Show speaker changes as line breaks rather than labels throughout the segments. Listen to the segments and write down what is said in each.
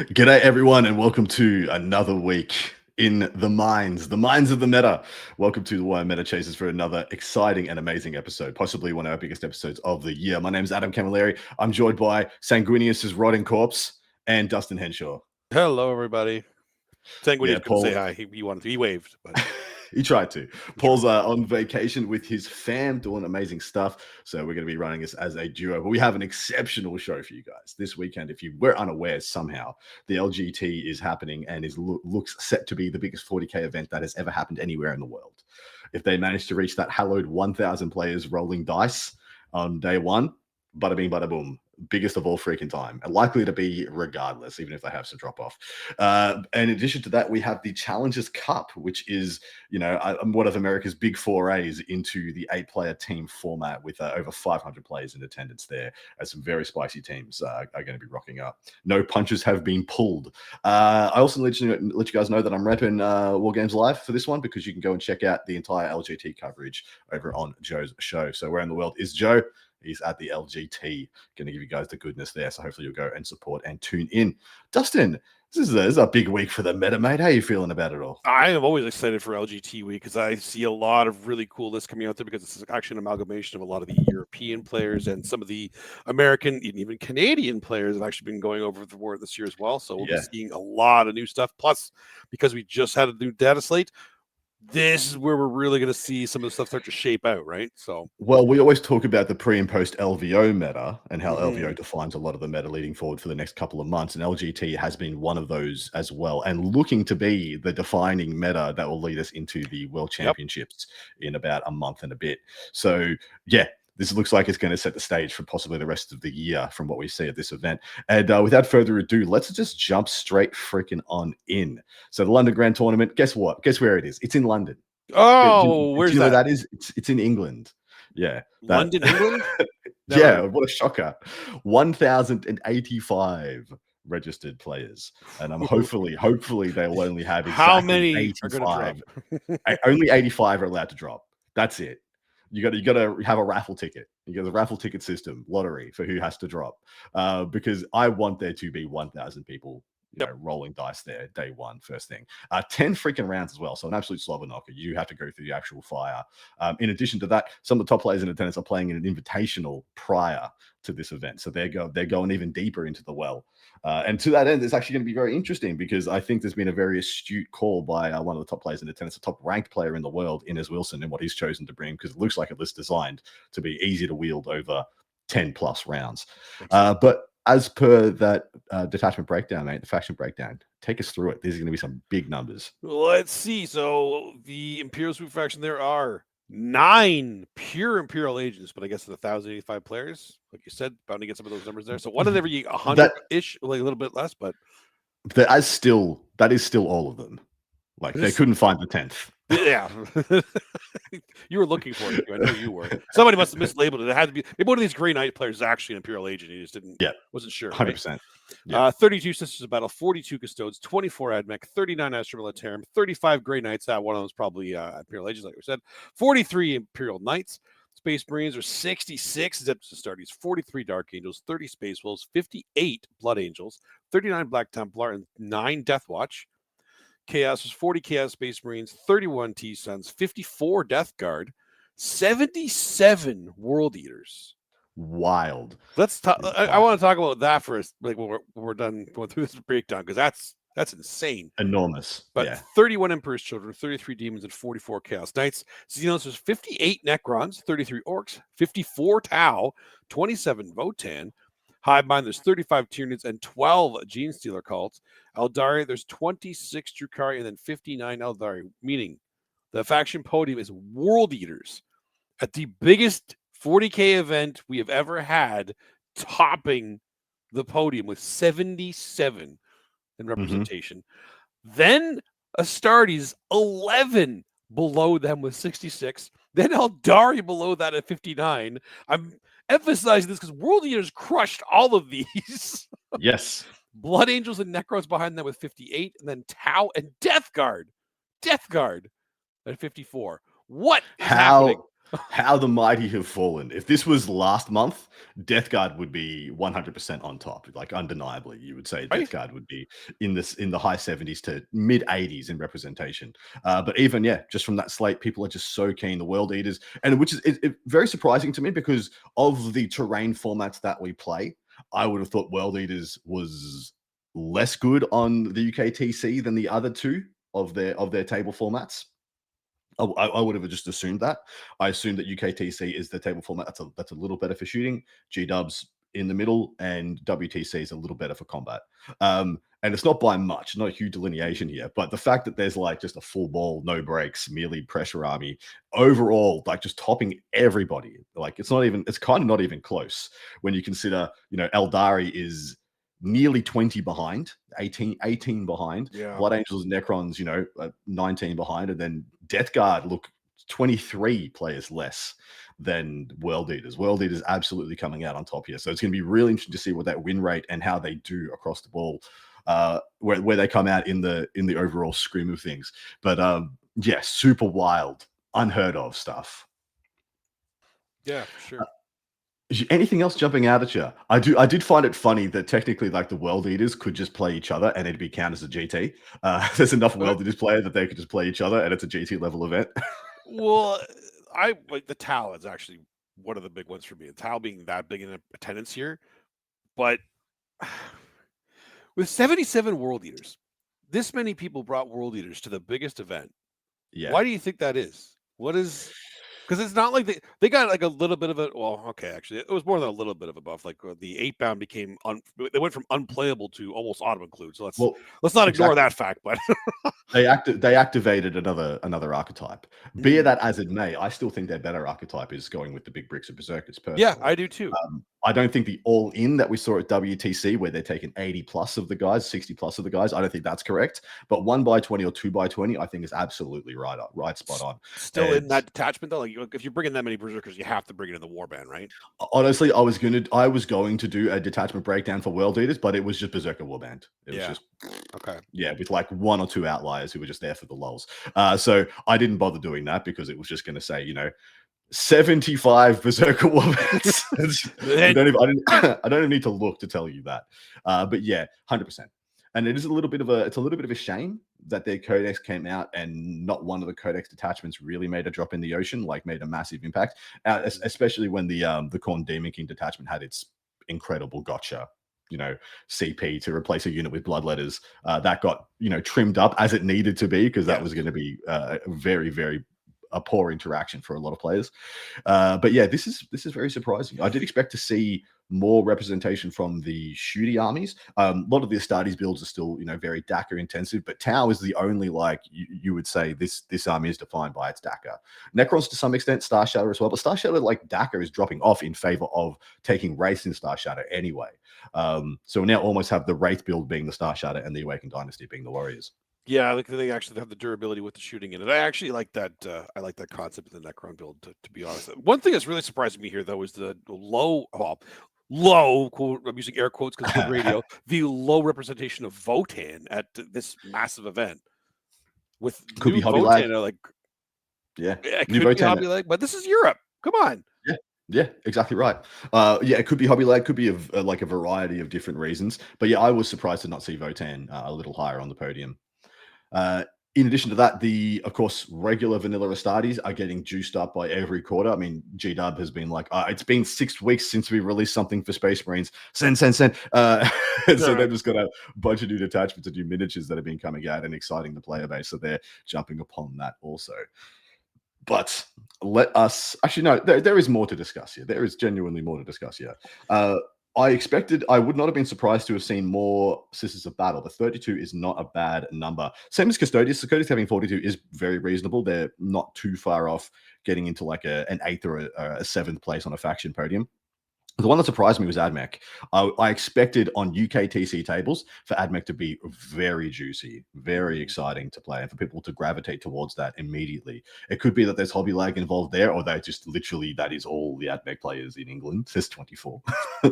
G'day everyone and welcome to another week in the minds of the meta. Welcome to the Warhammer Meta Chasers for another exciting and amazing episode, possibly one of our biggest episodes of the year. My name is Adam Camilleri. I'm joined by Sanguinius's rotting corpse and Dustin Henshaw.
Hello, everybody. Sanguinius couldn't say
Paul,
hi. He wanted to. He waved, but
he tried to. Paul's on vacation with his fam doing amazing stuff. So we're going to be running this as a duo. But we have an exceptional show for you guys this weekend. If you were unaware somehow, the LGT is happening and looks set to be the biggest 40K event that has ever happened anywhere in the world. If they manage to reach that hallowed 1,000 players rolling dice on day one, bada bing, bada boom. Biggest of all freaking time, and likely to be regardless, even if they have some drop off. And in addition to that, we have the Challengers Cup, which is, one of America's big forays into the 8-player team format with over 500 players in attendance there. As some very spicy teams are going to be rocking up. No punches have been pulled. I also let you guys know that I'm repping War Games Live for this one because you can go and check out the entire LGT coverage over on Joe's show. So where in the world is Joe? He's at the LGT, going to give you guys the goodness there. So hopefully you'll go and support and tune in. Dustin, this is a big week for the meta, mate. How are you feeling about it all?
I am always excited for LGT week because I see a lot of really cool lists coming out there because it's actually an amalgamation of a lot of the European players and some of the American and even Canadian players have actually been going over the war this year as well. So we'll be seeing a lot of new stuff. Plus, because we just had a new data slate, this is where we're really going to see some of the stuff start to shape out, right? So,
well, we always talk about the pre and post LVO meta and how LVO defines a lot of the meta leading forward for the next couple of months. And LGT has been one of those as well, and looking to be the defining meta that will lead us into the World Championships in about a month and a bit. So, yeah. This looks like it's going to set the stage for possibly the rest of the year from what we see at this event. And without further ado, let's just jump straight freaking on in. So the London Grand Tournament, guess what? Guess where it is? It's in London.
Oh, where's
do you
that?
know where that is? It's in England. Yeah.
London, England?
Yeah, what a shocker. 1,085 registered players. And hopefully they'll only have exactly
how many
85.
are going to drop?
Only 85 are allowed to drop. That's it. You got to have a raffle ticket. You got a raffle ticket system, lottery for who has to drop. Because I want there to be 1,000 people, rolling dice there day one, first thing. 10 freaking rounds as well. So an absolute slobber knocker. You have to go through the actual fire. In addition to that, some of the top players in attendance are playing in an invitational prior to this event. So they're going even deeper into the well. And to that end, it's actually going to be very interesting because I think there's been a very astute call by one of the top players in attendance, a top ranked player in the world, Inez Wilson, and what he's chosen to bring, because it looks like a list designed to be easy to wield over 10 plus rounds. But as per that detachment breakdown, mate, the faction breakdown, take us through it. These are going to be some big numbers.
Let's see. So the Imperial Swoop faction, there are 9 pure Imperial agents, but I guess it's 1,085 players. Like you said, bound to get some of those numbers there. So one in every 100-ish, like a little bit less, but
that is still all of them. Like they couldn't find the 10th.
Yeah. You were looking for it. I know you were. Somebody must have mislabeled it. It had to be maybe one of these Grey Knight players is actually an Imperial agent. He just wasn't sure.
100%.
Right? Yeah. 32 Sisters of Battle, 42 Custodes, 24 Admech, 39 Astra Militarum, 35 Grey Knights. One of those probably Imperial agents, like we said. 43 Imperial Knights. Space Marines are 66 Astartes, 43 Dark Angels, 30 Space Wolves, 58 Blood Angels, 39 Black Templar, and 9 Death Watch. Chaos was 40 Chaos Space Marines, 31 T-Suns, 54 Death Guard, 77 World Eaters.
Wild.
Let's talk. I want to talk about that first, like when we're done going through this breakdown, because that's insane.
Enormous.
But 31 Emperor's Children, 33 Demons, and 44 Chaos Knights. Xenos was 58 Necrons, 33 Orcs, 54 Tau, 27 Votan. Hivemind, there's 35 Tyranids and 12 Genestealer cults. Eldari, there's 26 Drukhari and then 59 Eldari, meaning the faction podium is World Eaters at the biggest 40K event we have ever had, topping the podium with 77 in representation. Then Astartes, 11 below them with 66. Then Eldari below that at 59. I'm emphasizing this because World Eaters crushed all of these.
Yes.
Blood Angels and Necros behind them with 58, and then Tau and Death Guard at 54. What is happening?
How the mighty have fallen. If this was last month, Death Guard would be 100% on top. Like undeniably, you would say Death
Right?
Guard would be in the high 70s to mid 80s in representation. But even just from that slate, people are just so keen. The World Eaters, and which is very surprising to me because of the terrain formats that we play. I would have thought World Eaters was less good on the UKTC than the other two of their table formats. I would have just assumed that. I assumed that UKTC is the table format that's a little better for shooting. G Dubs in the middle, and WTC is a little better for combat. And it's not by much, not a huge delineation here, but the fact that there's like just a full ball, no breaks, merely pressure army overall, like just topping everybody. Like it's kind of not even close when you consider, Eldari is nearly 20 behind, 18 behind.
Yeah.
Blood Angels and Necrons, 19 behind, and then Death Guard look 23 players less than World Eaters. World Eaters absolutely coming out on top here. So it's going to be really interesting to see what that win rate and how they do across the ball, where they come out in the overall scrim of things. But super wild, unheard of stuff.
Yeah, for sure.
Anything else jumping out at you? I did find it funny that technically, like the World Eaters could just play each other and it'd be counted as a GT. There's enough World Eaters players that they could just play each other and it's a GT level event.
Well, I like the Tau is actually one of the big ones for me. The Tau being that big in attendance here, but with 77 World Eaters, this many people brought World Eaters to the biggest event.
Yeah.
Why do you think that is? What is? Because it's not like they got like a little bit of a actually it was more than a little bit of a buff. Like the 8-bound became they went from unplayable to almost auto include. So let's not ignore that fact. But
they activated another archetype. Be that as it may, I still think their better archetype is going with the big bricks of Berserkers. Personally.
Yeah, I do too.
I don't think the all in that we saw at WTC, where they're taking 80 plus of the guys, 60 plus of the guys, I don't think that's correct. But 1x20 or 2x20, I think is absolutely right spot on.
Still in that detachment though, like if you're bringing that many Berserkers, you have to bring it in the warband, right?
Honestly, I was going to do a detachment breakdown for World Eaters, but it was just Berserker warband. It was just
okay.
Yeah, with like one or two outliers who were just there for the lulz. So I didn't bother doing that because it was just going to say, 75 Berserker warbands. I don't even need to look to tell you that. But yeah, 100%. And it is a little bit of a shame that their codex came out and not one of the codex detachments really made a drop in the ocean, like made a massive impact, especially when the Khorne Demon King detachment had its incredible gotcha CP to replace a unit with bloodletters that got trimmed up as it needed to be, because that was going to be very, very a poor interaction for a lot of players. But yeah, this is very surprising. I did expect to see more representation from the shooty armies. A lot of the Astartes builds are still very Dakar intensive, but Tau is the only, like you would say, this army is defined by its Dakar. Necrons to some extent, Star Shatter as well, but Star Shatter, like Dakar, is dropping off in favor of taking Wraith in Star Shatter anyway. So we now almost have the Wraith build being the Star Shatter and the Awakened Dynasty being the Warriors.
Yeah, like they actually have the durability with the shooting in it. I actually like that. I like that concept of the Necron build. To be honest, one thing that's really surprising me here, though, is the low. Quote, I'm using air quotes because it's good radio. The low representation of Votann at this massive event. With
could be Hobby
Votann,
Lag.
It could be Hobby Lag, but this is Europe. Come on.
Yeah, exactly right. It could be Hobby Lag, could be like a variety of different reasons. But yeah, I was surprised to not see Votann a little higher on the podium. In addition to that, of course, regular vanilla Astartes are getting juiced up by every quarter. I mean, G-Dub has been like, it's been 6 weeks since we released something for Space Marines. Send. So they've just got a bunch of new detachments and new miniatures that have been coming out and exciting the player base. So they're jumping upon that also. But let us actually no, there is more to discuss here. There is genuinely more to discuss here. I would not have been surprised to have seen more Sisters of Battle, but 32 is not a bad number. Same as Custodians. Custodians having 42 is very reasonable. They're not too far off getting into like an 8th or a 7th place on a faction podium. The one that surprised me was AdMech. I expected on UKTC tables for AdMech to be very juicy, very exciting to play, and for people to gravitate towards that immediately. It could be that there's Hobby Lag involved there, or they just literally, that is all the AdMech players in England. There's 24.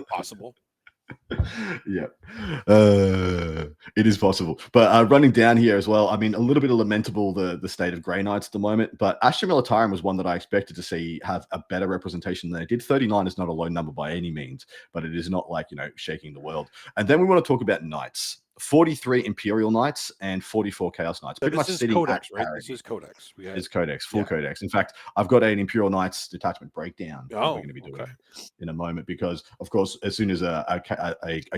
Possible.
Yeah, it is possible. But running down here as well, I mean, a little bit of lamentable the state of Grey Knights at the moment. But Astra Militarum was one that I expected to see have a better representation than they did. 39 is not a low number by any means, but it is not like, shaking the world. And then we want to talk about Knights. 43 Imperial Knights and 44 Chaos Knights. Pretty much sitting
Codex,
at
right?
parity.
This is Codex.
It's Codex, full Codex. In fact, I've got an Imperial Knights detachment breakdown that we're going to be doing in a moment because, of course, as soon as a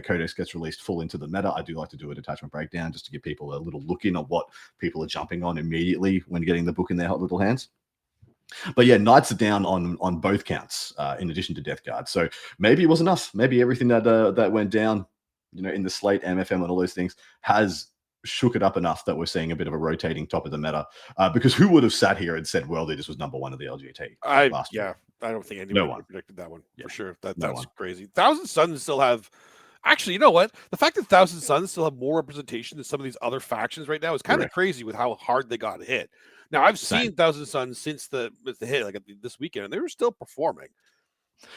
Codex gets released full into the meta, I do like to do a detachment breakdown just to give people a little look in on what people are jumping on immediately when getting the book in their hot little hands. But yeah, Knights are down on both counts in addition to Death Guard. So maybe it was enough. Maybe everything that went down, in the slate, MFM, and all those things has shook it up enough that we're seeing a bit of a rotating top of the meta. Because who would have sat here and said World Eaters was number one of the LGT last year?
I don't think anybody
would have
predicted that one for sure. That's crazy. Thousand Suns still have. Actually, you know what? The fact that Thousand Suns still have more representation than some of these other factions right now is kind of crazy with how hard they got hit. Now, I've seen Thousand Suns since the hit, like this weekend, and they were still performing.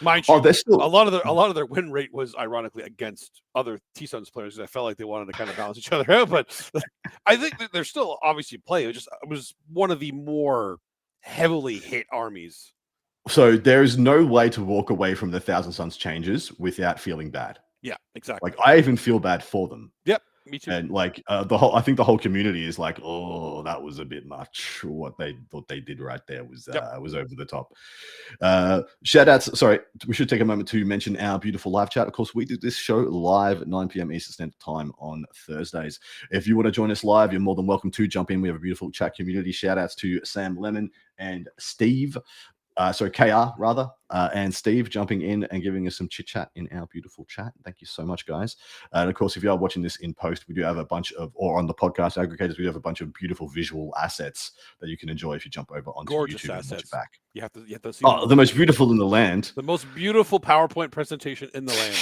Mind you, a lot of their win rate was ironically against other T-Suns players. I felt like they wanted to kind of balance each other out, but I think that they're still obviously playing. It was one of the more heavily hit armies.
So there is no way to walk away from the Thousand Suns changes without feeling bad.
Yeah, exactly.
Like I even feel bad for them.
Yep. Me too.
And like I think the whole community is like, oh, that was a bit much. What they thought they did right there was over the top. Shout outs. Sorry, we should take a moment to mention our beautiful live chat. Of course, we do this show live at 9 p.m. Eastern Standard Time on Thursdays. If you want to join us live, you're more than welcome to jump in. We have a beautiful chat community. Shout outs to Sam Lemon and Steve. KR rather, and Steve jumping in and giving us some chit chat in our beautiful chat. Thank you so much, guys. And of course, if you are watching this in post, we do have a bunch of, or on the podcast aggregators, we have a bunch of beautiful visual assets that you can enjoy if you jump over onto
Gorgeous
YouTube
assets.
and watch it back.
You have to see.
Oh, the most beautiful in the land.
The most beautiful PowerPoint presentation in the land.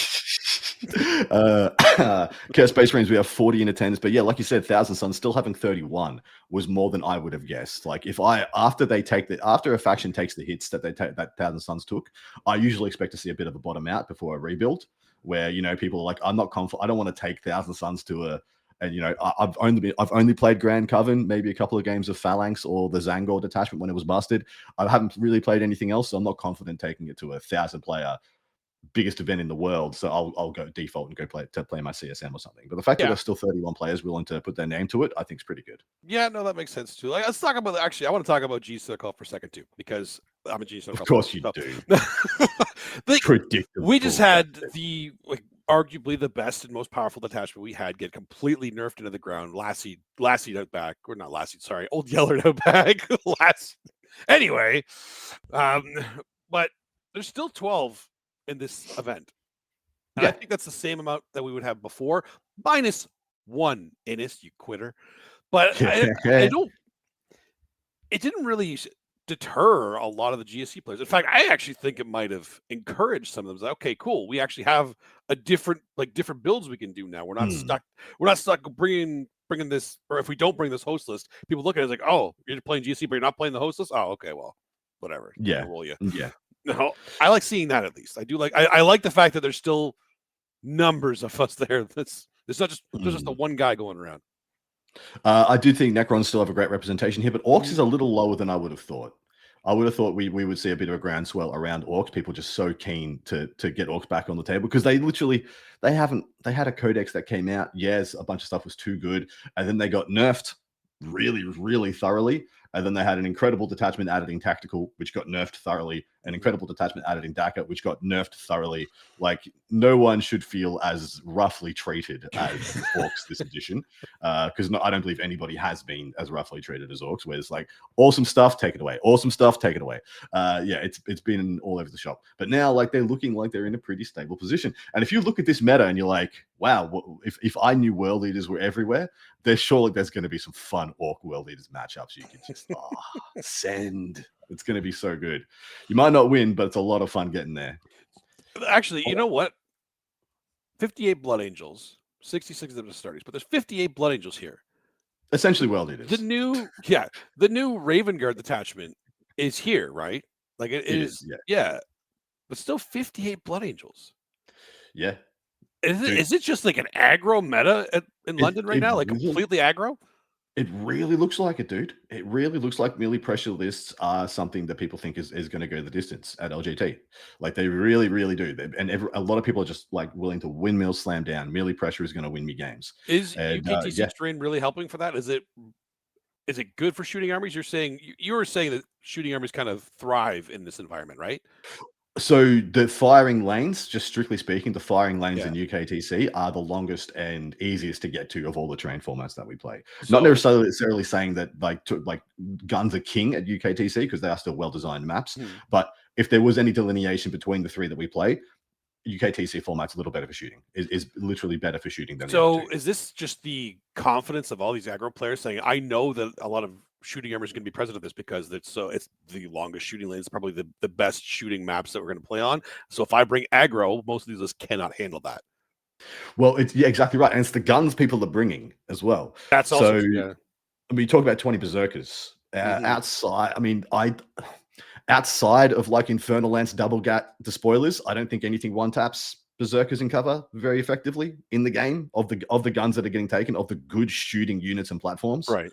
Chaos Space Marines, we have 40 in attendance, but yeah, like you said, Thousand Suns still having 31 was more than I would have guessed. Like if after a faction takes the hits that Thousand Suns took, I usually expect to see a bit of a bottom out before a rebuild, where people are like, I'm not confident, I don't want to take Thousand Suns to I've only played Grand Coven, maybe a couple of games of Phalanx or the Zangor detachment when it was busted. I haven't really played anything else, so I'm not confident taking it to a 1,000-player biggest event in the world, so I'll go default and go play my CSM or something. But the fact that there's still 31 players willing to put their name to it, I think is pretty good.
Yeah, no, that makes sense too. Like, let's talk about I want to talk about G Circle for a second too, because I'm a G Circle.
Of course you do.
We just had the arguably the best and most powerful detachment we had get completely nerfed into the ground. Lassie out back, or not Lassie, sorry, Old Yeller out back. Anyway, but there's still 12 in this event. And I think that's the same amount that we would have before, minus one Innis, you quitter. But I don't. It didn't really deter a lot of the GSC players. In fact, I actually think it might have encouraged some of them. Like, okay, cool. We actually have a different builds we can do now. We're not stuck. We're not stuck bringing this, or if we don't bring this host list, people look at it as like, oh, you're playing GSC, but you're not playing the host list. Oh, okay, well, whatever.
Yeah,
roll you.
Yeah.
No, I like seeing that at least. I do like. I like the fact that there's still numbers of us there. There's not just the one guy going around.
I do think Necrons still have a great representation here, but Orcs is a little lower than I would have thought. I would have thought we would see a bit of a groundswell around Orcs. People just so keen to get Orcs back on the table because they had a codex that came out. Yes, a bunch of stuff was too good, and then they got nerfed really, really thoroughly. And then they had an incredible detachment added in tactical, which got nerfed thoroughly. An incredible detachment added in DACA, which got nerfed thoroughly. Like, no one should feel as roughly treated as Orcs this edition. Because I don't believe anybody has been as roughly treated as Orcs, where it's like, awesome stuff, take it away. Awesome stuff, take it away. It's been all over the shop. But now, like, they're looking like they're in a pretty stable position. And if you look at this meta and you're like, wow, if I knew World Leaders were everywhere, there's going to be some fun Orc World Leaders matchups you can just send. It's going to be so good. You might not win, but it's a lot of fun getting there.
Actually, you know what? 58 Blood Angels, 66 of them are starters, but there's 58 Blood Angels here.
Essentially, World Leaders.
The new Raven Guard detachment is here, right? Like it is. Yeah. But still 58 Blood Angels.
Yeah.
Is it just like an aggro meta in London right now? Like completely aggro?
It really looks like it, dude. It really looks like melee pressure lists are something that people think is going to go the distance at LGT. Like they really, really do. A lot of people are just like willing to windmill slam down. Melee pressure is going to win me games.
Is UKTC Strain really helping for that? Is it good for shooting armies? You're saying you were saying that shooting armies kind of thrive in this environment, right?
So the firing lanes, just strictly speaking, the firing lanes in UKTC are the longest and easiest to get to of all the terrain formats that we play. Not necessarily saying that like guns are king at UKTC because they are still well-designed maps. But if there was any delineation between the three that we play, UKTC format's a little better for shooting. Is literally better for shooting than the other two.
Is this just the confidence of all these aggro players saying, I know that a lot of shooting armies are going to be present at this because it's the longest shooting lanes, probably the best shooting maps that we're going to play on. So if I bring aggro, most of these lists cannot handle that.
Well, it's exactly right. And it's the guns people are bringing as well.
That's also
I mean, you talk about 20 berserkers outside. I mean, outside of like Infernal Lance double gat despoilers, I don't think anything one taps berserkers in cover very effectively in the game of the guns that are getting taken, of the good shooting units and platforms.
Right.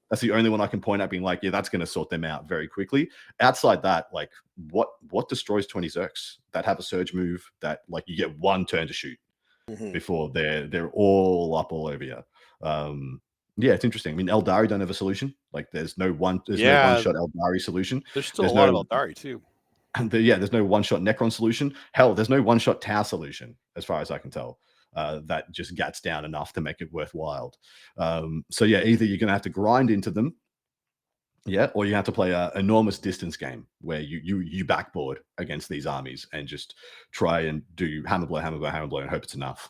That's the only one I can point at being like, yeah, that's going to sort them out very quickly. Outside that, like what destroys 20 Zerks that have a surge move that like you get one turn to shoot before they're all up all over you. Yeah, it's interesting. I mean, Eldari don't have a solution. Like there's no one shot Eldari solution.
There's still a lot of Eldari too.
And there's no one shot Necron solution. Hell, there's no one shot Tau solution as far as I can tell. That just gets down enough to make it worthwhile. So yeah, either you're going to have to grind into them, or you have to play an enormous distance game where you backboard against these armies and just try and do hammer blow, and hope it's enough.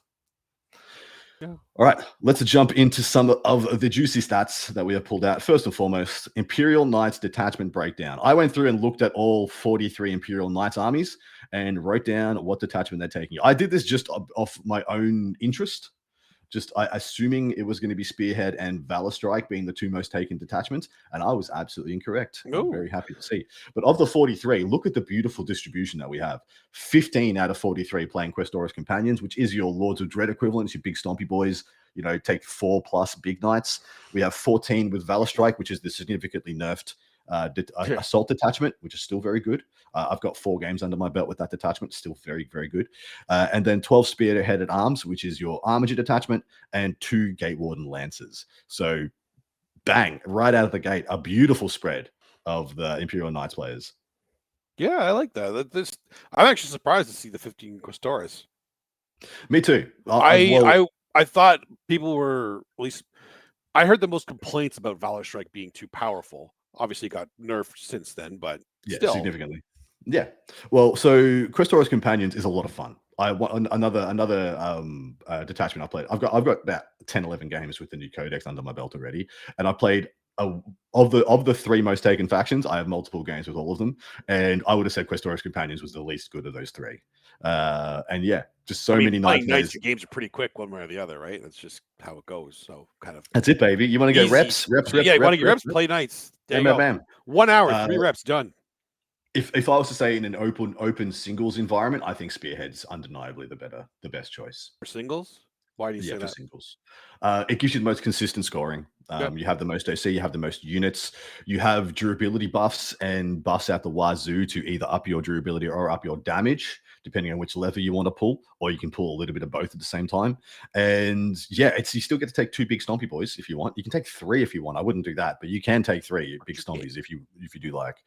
Yeah. All right, let's jump into some of the juicy stats that we have pulled out. First and foremost, Imperial Knights detachment breakdown. I went through and looked at all 43 Imperial Knights armies and wrote down what detachment they're taking. I did this just off my own interest, just assuming it was going to be Spearhead and Valor Strike being the two most taken detachments, and I was absolutely incorrect. I'm very happy to see. But of the 43, look at the beautiful distribution that we have. 15 out of 43 playing Questoris Companions, which is your Lords of Dread equivalents, your big stompy boys, take 4+ big knights. We have 14 with Valor Strike, which is the significantly nerfed assault detachment, which is still very good. I've got 4 games under my belt with that detachment, still very, very good. And then 12 Spearheaded Arms, which is your Armiger detachment, and 2 Gatewarden Lancers. So bang, right out of the gate, a beautiful spread of the Imperial Knights players.
Yeah, I like that. I'm actually surprised to see the 15 Questoris.
Me too.
I thought people were, at least I heard the most complaints about Valor Strike being too powerful. Obviously got nerfed since then, but still
significantly. Yeah. Well, so Questoris Companions is a lot of fun. I want another detachment I played. I've got about 10, 11 games with the new codex under my belt already, and I played of the 3 most taken factions. I have multiple games with all of them, and I would have said Questoris Companions was the least good of those 3. And yeah, just many
nights. The games are pretty quick one way or the other, right? That's just how it goes. So kind of
that's it, baby. You want to get reps?
Yeah, you want to get reps? Play nights. Bam. 1 hour, 3 reps, done.
If I was to say in an open singles environment, I think Spearhead's undeniably the best choice.
For singles? Why do you say that?
For singles. It gives you the most consistent scoring. You have the most OC, you have the most units, you have durability buffs and buffs out the wazoo to either up your durability or up your damage, depending on which lever you want to pull, or you can pull a little bit of both at the same time. And yeah, you still get to take 2 big stompy boys if you want. You can take 3 if you want. I wouldn't do that, but you can take 3 big stompies if you do like.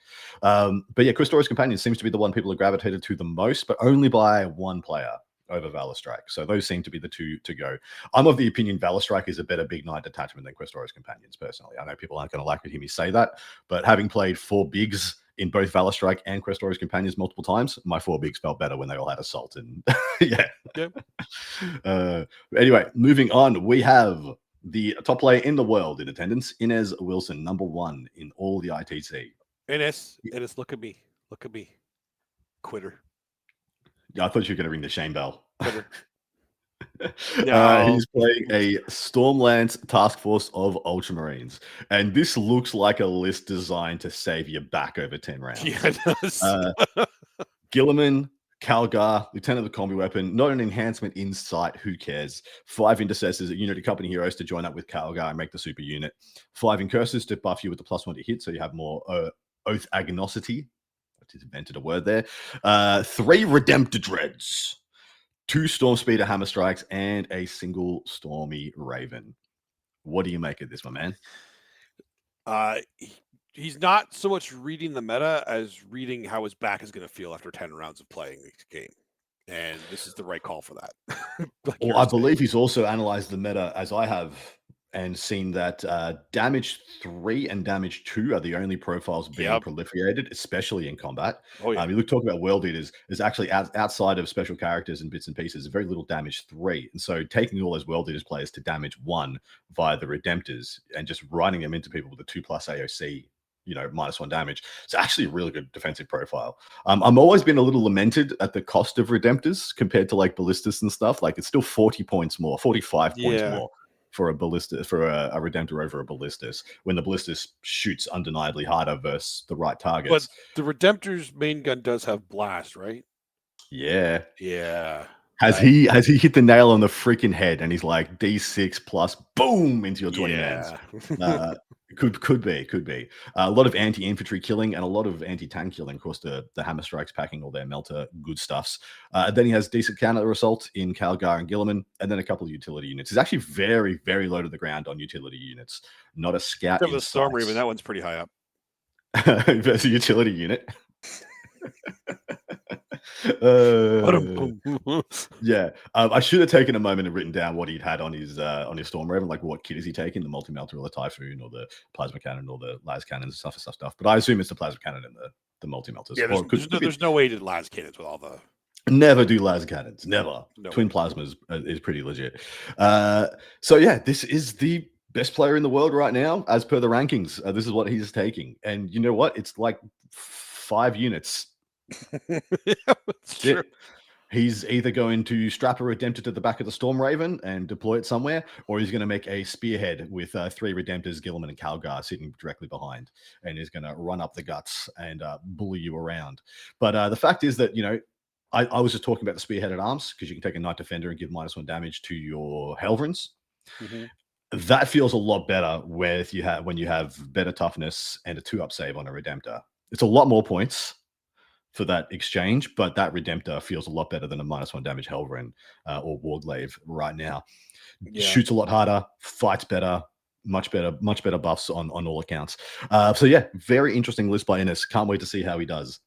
But yeah, Questoris Companion seems to be the one people have gravitated to the most, but only by 1 player over Valor Strike. So those seem to be the 2 to go. I'm of the opinion Valor Strike is a better big knight detachment than Questoris Companions, personally. I know people aren't going to like to hear me say that, but having played 4 bigs in both Valor Strike and Questoris Companions multiple times, my 4 bigs felt better when they all had assault. And anyway, moving on, we have the top player in the world in attendance, Inez Wilson, number 1 in all the ITC.
Inez, look at me. Quitter.
Yeah, I thought you were going to ring the shame bell.
No.
He's playing a Stormlance Task Force of Ultramarines. And this looks like a list designed to save your back over 10 rounds.
Yeah, it does.
Gilliman, Calgar, Lieutenant of the Combi Weapon, not an enhancement in sight, who cares? 5 Intercessors, a unit of company heroes to join up with Calgar and make the super unit. 5 Incursors to buff you with the +1 to hit, so you have more Oath Agnosity. I just invented a word there. 3 Redemptor Dreads, 2 Storm Speeder Hammer Strikes, and a single Stormy Raven. What do you make of this, my man?
He's not so much reading the meta as reading how his back is going to feel after 10 rounds of playing this game. And this is the right call for that.
Well, I believe he's also analyzed the meta as I have and seen that damage 3 and damage 2 are the only profiles being proliferated, especially in combat.
Oh, yeah.
You look talk about World Eaters, is actually outside of special characters and bits and pieces, very little damage 3. And so taking all those World Eaters players to damage 1 via the Redemptors and just running them into people with a 2+ AOC, -1 damage. It's actually a really good defensive profile. I'm always been a little lamented at the cost of Redemptors compared to like Ballistas and stuff. Like it's still 40 points more, 45 points more for a Ballista, for a Redemptor over a Ballistas, when the Ballistas shoots undeniably harder versus the right targets.
But the Redemptor's main gun does have blast, right?
Yeah.
Yeah.
Has he hit the nail on the freaking head and he's like D6 plus boom into your 20 mans? Could be. A lot of anti-infantry killing and a lot of anti-tank killing. Of course, the hammer strikes packing all their melter good stuffs. Then he has decent counter assault in Calgar and Gilliman, and then a couple of utility units. He's actually very, very low to the ground on utility units. Not a scout.
From the Storm Raven, that one's pretty high up.
Versus a utility unit. Yeah, I should have taken a moment and written down what he'd had on his Storm Raven, like what kit is he taking, the multi-melter or the Typhoon or the plasma cannon or the las cannons and stuff. But I assume it's the plasma cannon and the multi-melters.
Yeah, there's no way to las cannons with all the.
Never do las cannons. Never. No. Twin plasmas is pretty legit. So yeah, this is the best player in the world right now, as per the rankings. This is what he's taking, and you know what? It's like 5 units.
That's true.
He's either going to strap a Redemptor to the back of the Storm Raven and deploy it somewhere, or he's going to make a spearhead with 3 Redemptors, Gilliman and Calgar sitting directly behind, and he's going to run up the guts and bully you around. But the fact is that, I was just talking about the spearhead at arms, because you can take a Knight Defender and give -1 damage to your Helverins. Mm-hmm. That feels a lot better when you have better toughness and a 2-up save on a Redemptor. It's a lot more points for that exchange, but that Redemptor feels a lot better than a -1 damage Helverin or Warglaive right now. Yeah. Shoots a lot harder, fights better, much better buffs on all accounts. So yeah, very interesting list by Innes. Can't wait to see how he does.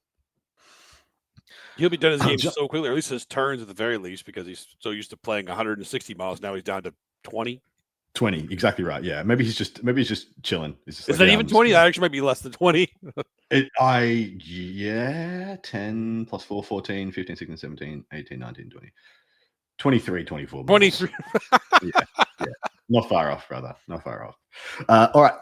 He'll be done his game so quickly, or at least his turns at the very least, because he's so used to playing 160 miles. Now he's down to 20.
20, exactly right. Yeah, maybe he's just chilling.
Is that even 20? That actually might be less than 20.
10 plus 4, 14, 15, 16, 17, 18, 19, 20. 23, 24.
23.
yeah. Not far off, brother. Not far off. All right.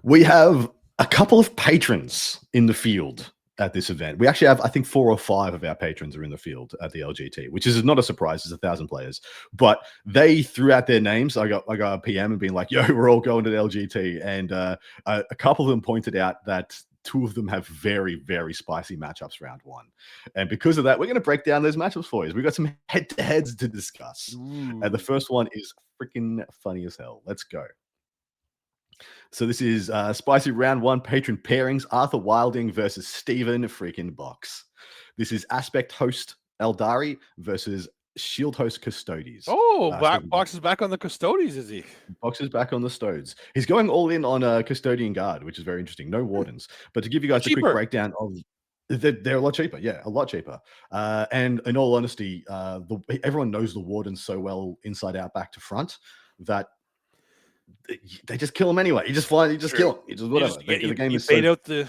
We have a couple of patrons in the field at this event. We actually have, I think, 4 or 5 of our patrons are in the field at the LGT, which is not a surprise. It's 1,000 players, but they threw out their names. I got a PM and being like, "Yo, we're all going to the LGT," and a couple of them pointed out that 2 of them have very, very spicy matchups round 1, and because of that, we're going to break down those matchups for you. We've got some head-to-heads to discuss, and the first one is freaking funny as hell. Let's go. So this is spicy round 1 patron pairings: Arthur Wilding versus Stephen freaking Box. This is Aspect Host Eldari versus Shield Host Custodes.
Oh, Box is back on the Custodes, is he?
Box is back on the Stodes. He's going all in on a Custodian Guard, which is very interesting. No Wardens. But to give you guys a quick breakdown of... They're a lot cheaper. Yeah, a lot cheaper. And in all honesty, everyone knows the Wardens so well inside out, back to front, that they just kill them anyway. You just kill them. You just whatever.
You bait out the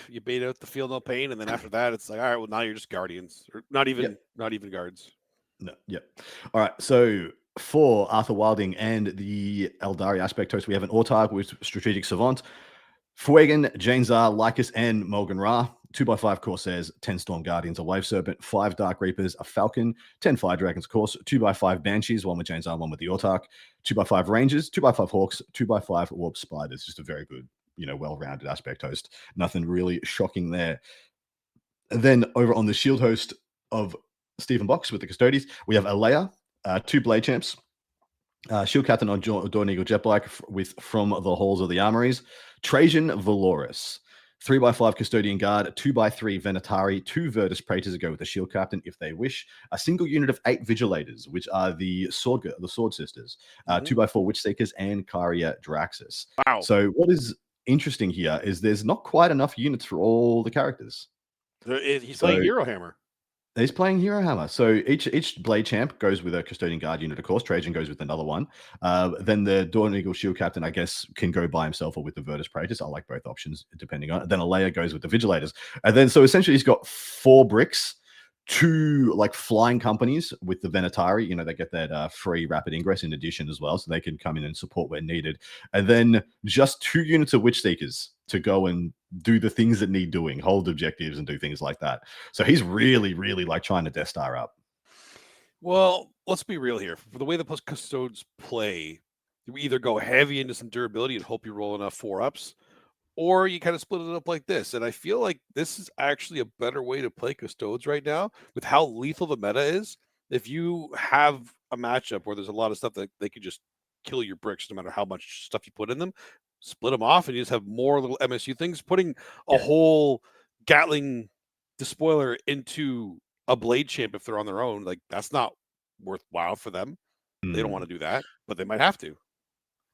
feel no pain, and then after that, it's like, all right, well, now you're just guardians, or not even guards.
No, yep. All right. So for Arthur Wilding and the Eldari Aspect Host, we have an Autark with Strategic Savant, Fuegan, Janezar, Lycus, and Morgan Ra. 2x5 Corsairs, 10 Storm Guardians, a Wave Serpent, 5 Dark Reapers, a Falcon, 10 Fire Dragons, of course, 2x5 Banshees, 1 with Janezar, 1 with the Autark, 2x5 Rangers, 2x5 Hawks, 2x5 Warp Spiders. Just a very good, well-rounded Aspect Host. Nothing really shocking there. And then over on the Shield Host of Stephen Box with the Custodies. We have Alea, 2 Blade Champs. Shield Captain on Dawn Eagle Jetbike with From the Halls of the Armories. Trajan Valoris. 3x5 Custodian Guard, 2x3 Venatari, 2 Virtus Praetors to go with the Shield Captain if they wish. A single unit of 8 Vigilators, which are the Sword Sisters. 2x4 Witch Seekers and Caria Draxus.
Wow.
So what is interesting here is there's not quite enough units for all the characters.
He's playing Hero Hammer.
He's playing Hero Hammer. So each Blade Champ goes with a Custodian Guard unit, of course. Trajan goes with another one. Then the Dawn Eagle Shield Captain, I guess, can go by himself or with the Virtus Praetors. I like both options, depending on it. Then Alea goes with the Vigilators. And then, so essentially, he's got 4 bricks, 2 like flying companies with the Venatari. You know, they get that free rapid ingress in addition as well, so they can come in and support where needed. And then just 2 units of Witch Seekers to go and do the things that need doing, hold objectives and do things like that. So he's really, really like trying to Death Star up.
Well, let's be real here. For the way the Custodes play, you either go heavy into some durability and hope you roll enough 4-ups, or you kind of split it up like this. And I feel like this is actually a better way to play Custodes right now with how lethal the meta is. If you have a matchup where there's a lot of stuff that they could just kill your bricks no matter how much stuff you put in them, split them off and you just have more little MSU things. Putting a whole Gatling despoiler into a Blade Champ if they're on their own, like that's not worthwhile for them. They don't want to do that, but they might have to.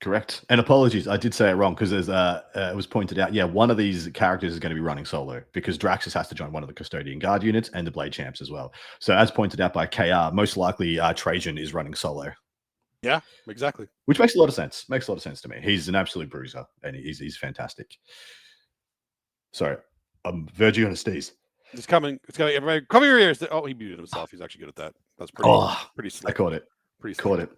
Correct. And apologies, I did say it wrong because there's it was pointed out. Yeah, one of these characters is going to be running solo because Draxus has to join one of the Custodian Guard units and the Blade Champs as well. So as pointed out by KR, most likely Trajan is running solo.
Yeah, exactly.
Which makes a lot of sense. Makes a lot of sense to me. He's an absolute bruiser, and he's fantastic. Sorry, I'm verging on a sneeze.
It's coming. It's coming. Everybody, cover your ears. Oh, he muted himself. He's actually good at that. That's pretty slick.
I caught it.
Pretty
caught it.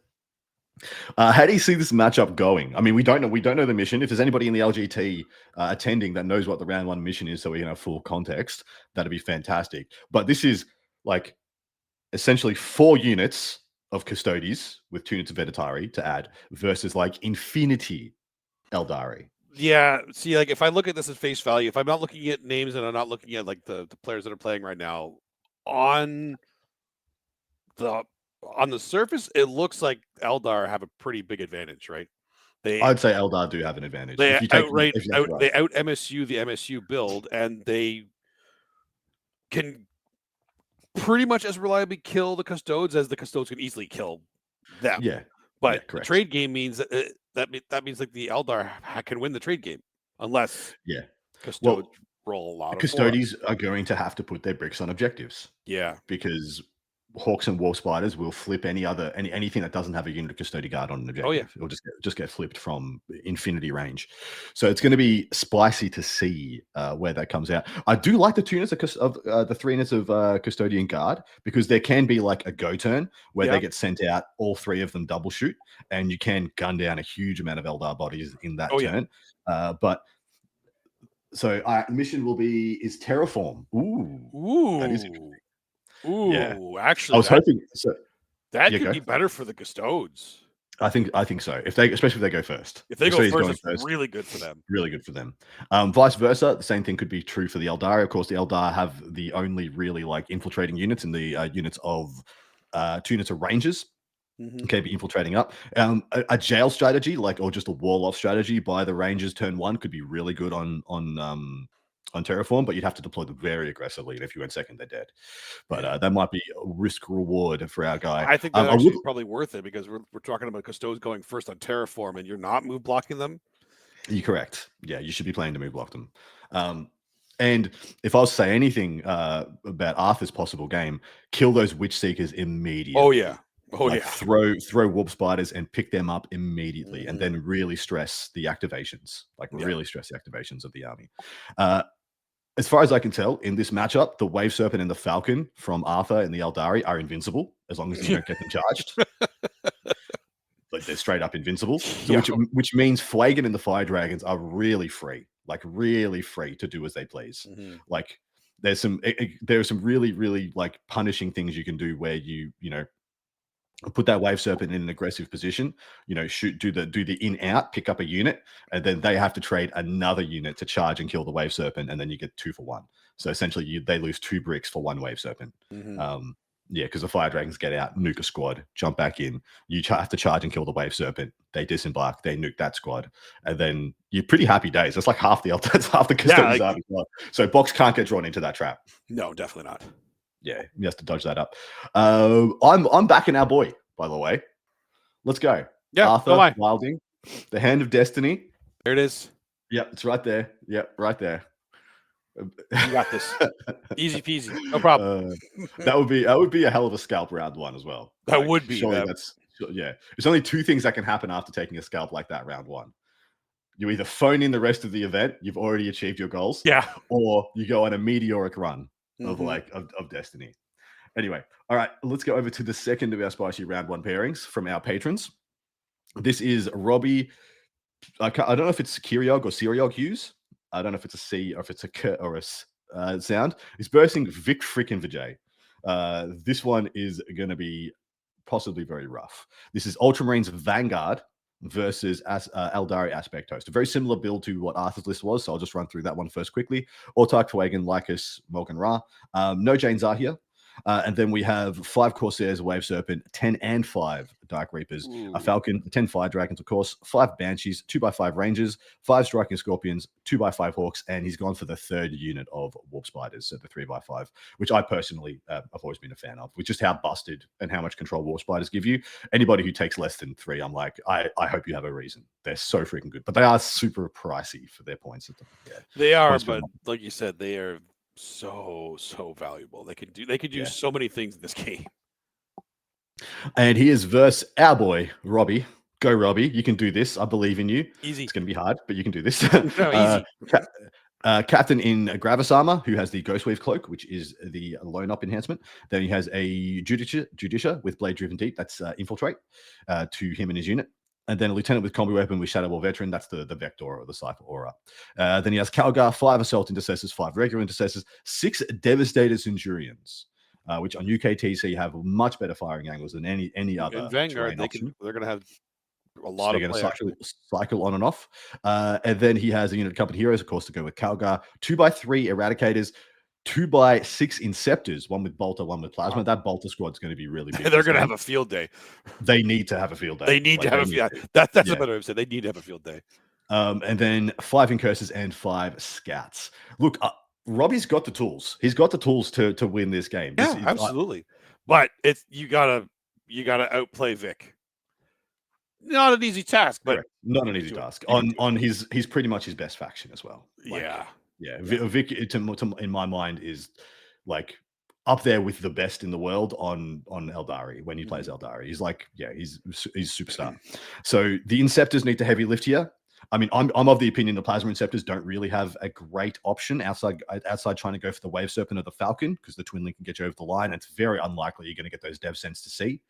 How do you see this matchup going? I mean, we don't know the mission. If there's anybody in the LGT attending that knows what the round 1 mission is, so we can have full context, that'd be fantastic. But this is like essentially 4 units of Custodes with 2 units of Venatari to add versus like Infinity Eldari.
Yeah, see, like if I look at this at face value, if I'm not looking at names and I'm not looking at like the players that are playing right now, on the surface, it looks like Eldar have a pretty big advantage, right?
I'd say Eldar do have an advantage.
They out MSU the MSU build, and they can pretty much as reliably kill the Custodes as the Custodes can easily kill them.
Yeah,
but the trade game means that means like the Eldar can win the trade game unless Custodes roll a lot of
Custodes are going to have to put their bricks on objectives.
Yeah,
because Hawks and Wolf Spiders will flip anything that doesn't have a unit of Custodian Guard on an objective.
Oh yeah,
it'll just get flipped from infinity range. So it's going to be spicy to see where that comes out. I do like the 2 units of the 3 units of Custodian Guard because there can be like a go turn where they get sent out, all 3 of them double shoot, and you can gun down a huge amount of Eldar bodies in that turn. But so mission is Terraform. Ooh, that is interesting.
Ooh, actually,
I was hoping
that could be better for the Custodes.
I think so. Especially if they go first.
If they go first, it's really good for them.
Really good for them. Vice versa, the same thing could be true for the Eldar. Of course, the Eldar have the only really like infiltrating units in the units of 2 units of Rangers. Okay, be infiltrating up. A jail strategy, or just a wall off strategy by the Rangers turn 1 could be really good on Terraform, but you'd have to deploy them very aggressively, and if you went second, they're dead. But that might be a risk reward for our guy.
I think that's actually probably worth it because we're talking about Custodes going first on Terraform, and you're not move blocking them.
You're correct. Yeah, you should be playing to move block them. And if I was to say anything about Arthur's possible game, kill those Witch Seekers immediately.
Oh yeah.
Throw Warp Spiders and pick them up immediately, and then really stress the activations. Really stress the activations of the army. As far as I can tell, in this matchup, the Wave Serpent and the Falcon from Arthur and the Eldari are invincible as long as you don't get them charged. They're straight up invincible. So which means Flagon and the Fire Dragons are really free, to do as they please. There's some really, really punishing things you can do where you put that Wave Serpent in an aggressive position, do the in out, pick up a unit, and then they have to trade another unit to charge and kill the Wave Serpent, and then you get 2 for 1. So essentially they lose 2 bricks for 1 Wave Serpent. Yeah, because the fire dragons get out, nuke a squad, jump back in. You have to charge and kill the wave serpent. They disembark, they nuke that squad, and then you're pretty happy days. That's like half the that's half the custodian's army. So Box can't get drawn into that trap.
No, definitely not.
Yeah, he has to dodge that up. I'm backing our boy, by the way. Let's go.
Yeah,
Arthur Wilding, the Hand of Destiny.
There it is.
Yep, it's right there. Yep, right there.
You got this. Easy peasy. No problem.
That would be a hell of a scalp round one as well.
That would be.
Surely there's only two things that can happen after taking a scalp like that round one. You either phone in the rest of the event, you've already achieved your goals, or you go on a meteoric run of Destiny. Anyway, all right, let's go over to the second of our spicy round one pairings from our patrons. This is Robbie. I don't know if it's Kiriog or Siriog Hughes. I don't know if it's a C or if it's a K or a sound. He's bursting Vic frickin' Vijay. This one is going to be possibly very rough. This is Ultramarines Vanguard versus Eldari Aspect Host. A very similar build to what Arthur's list was, so I'll just run through that one first quickly. Autark, Fuegan, Lycus, Morgan Ra. No Jane Zahir. And then we have 5 Corsairs, Wave Serpent, 10 and 5 Dark Reapers, a Falcon, 10 Fire Dragons, of course, 5 Banshees, 2x5 Rangers, 5 Striking Scorpions, 2x5 Hawks, and he's gone for the third unit of Warp Spiders, so the 3x5, which I personally have always been a fan of, with just how busted and how much control Warp Spiders give you. Anybody who takes less than 3, I'm like, I hope you have a reason. They're so freaking good, but they are super pricey for their points.
They are, but like you said, they are so valuable. They could do so many things in this game.
And he is versus our boy Robbie. Go Robbie, you can do this. I believe in you.
Easy.
It's going to be hard, but you can do this.
No, easy.
Captain in Gravis armor, who has the Ghostwave cloak, which is the loan up enhancement. Then he has a Judicia with blade driven deep. That's infiltrate to him and his unit. And then a lieutenant with combi weapon with Shadow War Veteran. That's the Vector or the Cypher aura. Then he has Calgar, 5 Assault Intercessors, 5 Regular Intercessors, 6 Devastator Centurions, which on UKTC have much better firing angles than any other.
In Vanguard, they're going to have a lot of
cycle on and off. And then he has a unit of Company Heroes, of course, to go with Calgar, 2x3 Eradicators, 2x6 Inceptors, one with Bolter, one with Plasma. That Bolter squad's going to be really big.
They're going to have a field day.
They need to have a field day.
They need to have a field day. That's a better way to say. They need to have a field day.
And then 5 Incurses and 5 Scouts. Look, Robbie's got the tools. He's got the tools to win this game.
Yeah, absolutely. But it's you gotta outplay Vic. Not an easy task, but
not an easy task. On he's pretty much his best faction as well. Yeah. Vic, in my mind, is like up there with the best in the world on Eldari when he plays Eldari. He's like, he's superstar. So the Inceptors need to heavy lift here. I mean, I'm of the opinion the Plasma Inceptors don't really have a great option outside trying to go for the Wave Serpent or the Falcon, because the Twin Link can get you over the line. It's very unlikely you're going to get those Dev Sense to see.